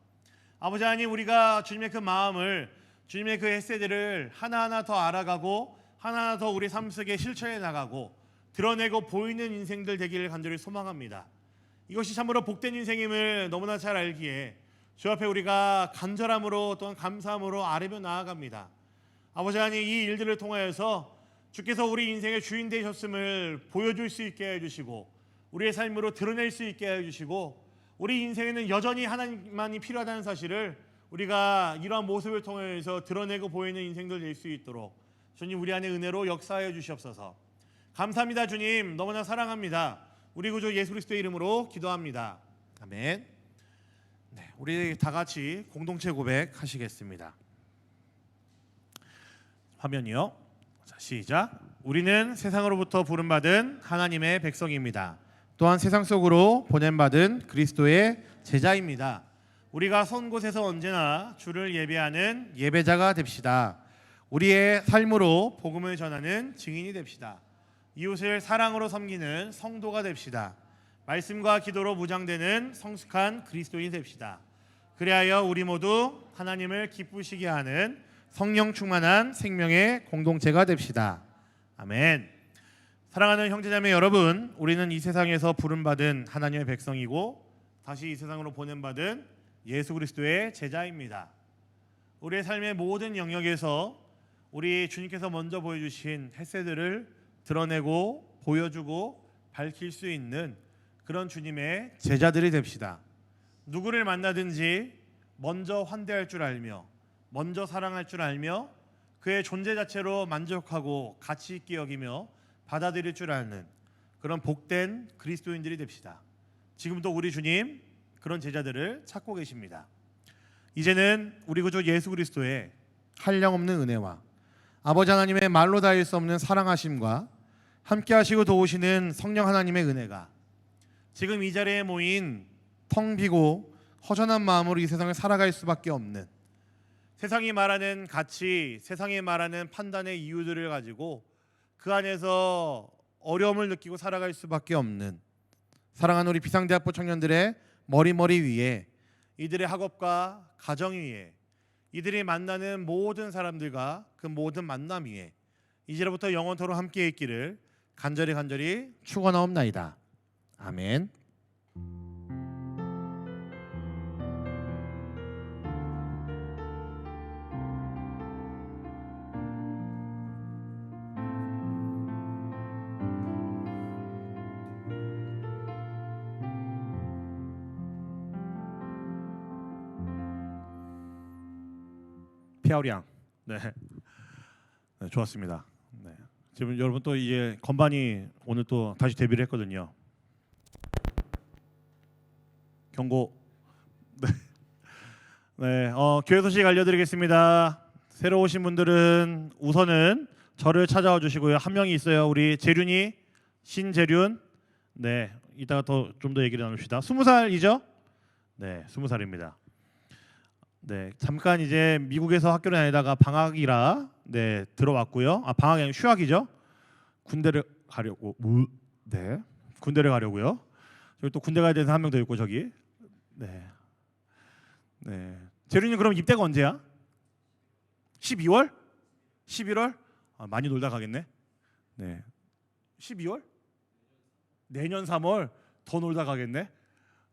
아버지 하나님, 우리가 주님의 그 마음을, 주님의 그 햇새들을 하나하나 더 알아가고 하나하나 더 우리 삶 속에 실천해 나가고 드러내고 보이는 인생들 되기를 간절히 소망합니다. 이것이 참으로 복된 인생임을 너무나 잘 알기에 주 앞에 우리가 간절함으로 또한 감사함으로 아뢰며 나아갑니다. 아버지 하나님, 이 일들을 통하여서 주께서 우리 인생의 주인 되셨음을 보여줄 수 있게 해주시고 우리의 삶으로 드러낼 수 있게 해주시고, 우리 인생에는 여전히 하나님만이 필요하다는 사실을 우리가 이러한 모습을 통해서 드러내고 보이는 인생들 될 수 있도록 주님, 우리 안에 은혜로 역사하여 주시옵소서. 감사합니다. 주님, 너무나 사랑합니다. 우리 구주 예수 그리스도의 이름으로 기도합니다. 아멘. 네, 우리 다 같이 공동체 고백 하시겠습니다. 화면이요. 자, 시작. 우리는 세상으로부터 부름받은 하나님의 백성입니다. 또한 세상 속으로 보냄받은 그리스도의 제자입니다. 우리가 선 곳에서 언제나 주를 예배하는 예배자가 됩시다. 우리의 삶으로 복음을 전하는 증인이 됩시다. 이웃을 사랑으로 섬기는 성도가 됩시다. 말씀과 기도로 무장되는 성숙한 그리스도인 됩시다. 그리하여 우리 모두 하나님을 기쁘시게 하는 성령 충만한 생명의 공동체가 됩시다. 아멘. 사랑하는 형제자매 여러분, 우리는 이 세상에서 부름받은 하나님의 백성이고 다시 이 세상으로 보냄받은 예수 그리스도의 제자입니다. 우리의 삶의 모든 영역에서 우리 주님께서 먼저 보여주신 햇새들을 드러내고 보여주고 밝힐 수 있는 그런 주님의 제자들이 됩시다. 누구를 만나든지 먼저 환대할 줄 알며 먼저 사랑할 줄 알며 그의 존재 자체로 만족하고 가치 있게 여기며 받아들일 줄 아는 그런 복된 그리스도인들이 됩시다. 지금도 우리 주님 그런 제자들을 찾고 계십니다. 이제는 우리 구주 예수 그리스도의 한량없는 은혜와 아버지 하나님의 말로 닿을 수 없는 사랑하심과 함께 하시고 도우시는 성령 하나님의 은혜가 지금 이 자리에 모인 텅 비고 허전한 마음으로 이 세상을 살아갈 수밖에 없는, 세상이 말하는 가치, 세상이 말하는 판단의 이유들을 가지고 그 안에서 어려움을 느끼고 살아갈 수밖에 없는 사랑하는 우리 비상대학부 청년들의 머리 위에, 이들의 학업과 가정 위에, 이들이 만나는 모든 사람들과 그 모든 만남 위에 이제로부터 영원토록 함께 있기를 간절히 축원하옵나이다. 아멘. 피아우리양. 네, 좋았습니다. 네. 지금 여러분 또 이제 건반이 오늘 또 다시 데뷔를 했거든요. 경고. 네, 교회 소식 알려드리겠습니다. 새로 오신 분들은 우선은 저를 찾아와 주시고요. 한 명이 있어요. 우리 재륜이, 신재륜. 네, 이따가 좀 더 얘기를 나눕시다. 20살이죠? 네, 20살입니다. 네, 잠깐 이제 미국에서 학교를 다니다가 방학이라 네 들어왔고요. 방학이 아니라 휴학이죠. 군대를 가려고 네 군대를 가려고요. 저기 또 군대 가야 되는 한 명 더 있고 저기 네 재륜님 그럼 입대가 언제야? 12월? 11월? 많이 놀다 가겠네. 네 12월? 내년 3월 더 놀다 가겠네.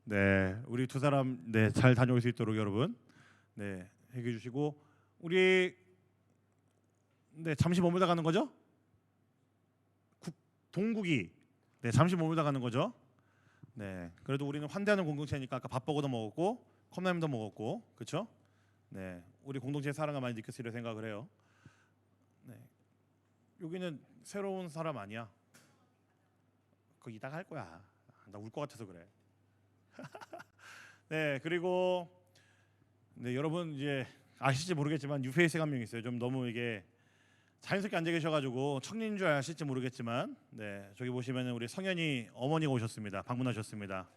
네 우리 두 사람 네 잘 다녀올 수 있도록 여러분. 네, 해결해 주시고 우리 네 잠시 머물다 가는 거죠? 동국이 네 잠시 머물다 가는 거죠. 네, 그래도 우리는 환대하는 공동체니까 아까 밥버거도 먹었고 컵라면도 먹었고 그렇죠? 네, 우리 공동체의 사랑을 많이 느꼈으리라 생각을 해요. 네, 여기는 새로운 사람 아니야? 그거 이따가 할 거야. 나 울 것 같아서 그래. 네, 그리고 네, 여러분 이제 아실지 모르겠지만 뉴페이스가 한 명 있어요. 좀 너무 이게 자연스럽게 앉아 계셔가지고 청년인 줄 아실지 모르겠지만 네, 저기 보시면 우리 성현이 어머니가 오셨습니다. 방문하셨습니다.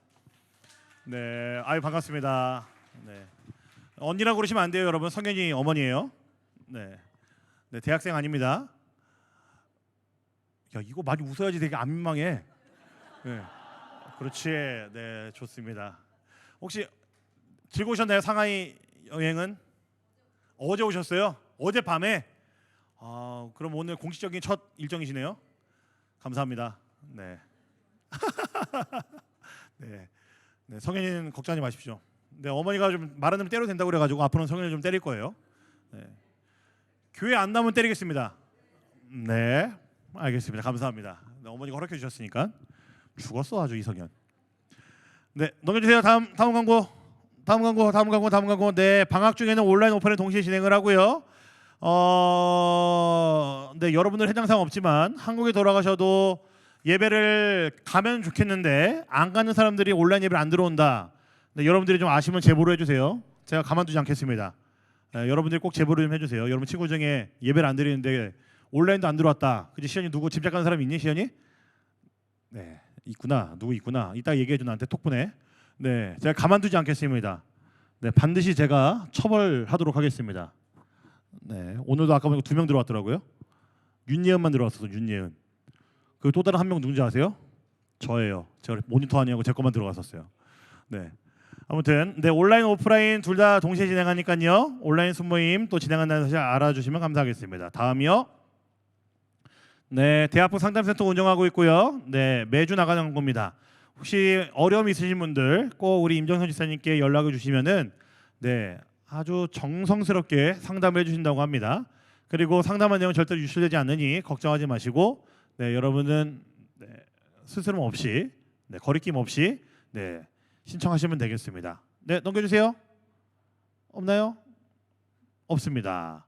네, 아유 반갑습니다. 네, 언니라고 그러시면 안 돼요, 여러분. 성현이 어머니예요. 네, 네 대학생 아닙니다. 야, 이거 많이 웃어야지 되게 안 민망해. 네, 그렇지. 네, 좋습니다. 혹시 즐거우셨나요? 상하이 여행은? 어제 오셨어요? 어젯밤에? 그럼 오늘 공식적인 첫 일정이시네요. 감사합니다. 네. 네. 네, 성현이는 걱정하지 마십시오. 네, 어머니가 좀 말하는 때려도 된다고 그래가지고 앞으로는 성현이 좀 때릴 거예요. 네. 교회 안 나오면 때리겠습니다. 네, 알겠습니다. 감사합니다. 네, 어머니가 허락해 주셨으니까. 죽었어 아주 이성현. 네, 넘겨주세요. 다음 광고. 네, 방학 중에는 온라인 오픈을 동시에 진행을 하고요. 네, 여러분들 해당사항 없지만 한국에 돌아가셔도 예배를 가면 좋겠는데 안 가는 사람들이 온라인 예배를 안 들어온다. 네, 여러분들이 좀 아시면 제보를 해주세요. 제가 가만두지 않겠습니다. 네, 여러분들이 꼭 제보를 좀 해주세요. 여러분 친구 중에 예배를 안 드리는데 온라인도 안 들어왔다. 그지? 시연이 누구 집착하는 사람 있니? 시연이? 네, 있구나. 누구 있구나. 이따 얘기해줘 나한테 톡보내. 네, 제가 가만두지 않겠습니다. 네, 반드시 제가 처벌하도록 하겠습니다. 네, 오늘도 아까 보니까 2명 들어왔더라고요. 윤예은만 들어왔어서 윤예은. 그 또 다른 한 명 누군지 아세요? 저예요. 제가 모니터 아니고 제 것만 들어갔었어요. 네. 아무튼 네, 온라인 오프라인 둘 다 동시에 진행하니까요. 온라인 순모임 또 진행한다는 사실 알아주시면 감사하겠습니다. 다음이요. 네, 대학부 상담센터 운영하고 있고요. 네, 매주 나가는 광고입니다. 혹시 어려움 있으신 분들 꼭 우리 임정선 지사님께 연락을 주시면은 네, 아주 정성스럽게 상담을 해주신다고 합니다. 그리고 상담한 내용은 절대로 유출되지 않으니 걱정하지 마시고 네, 여러분은 네, 스스럼 없이 네, 거리낌 없이 네, 신청하시면 되겠습니다. 네, 넘겨주세요. 없나요? 없습니다.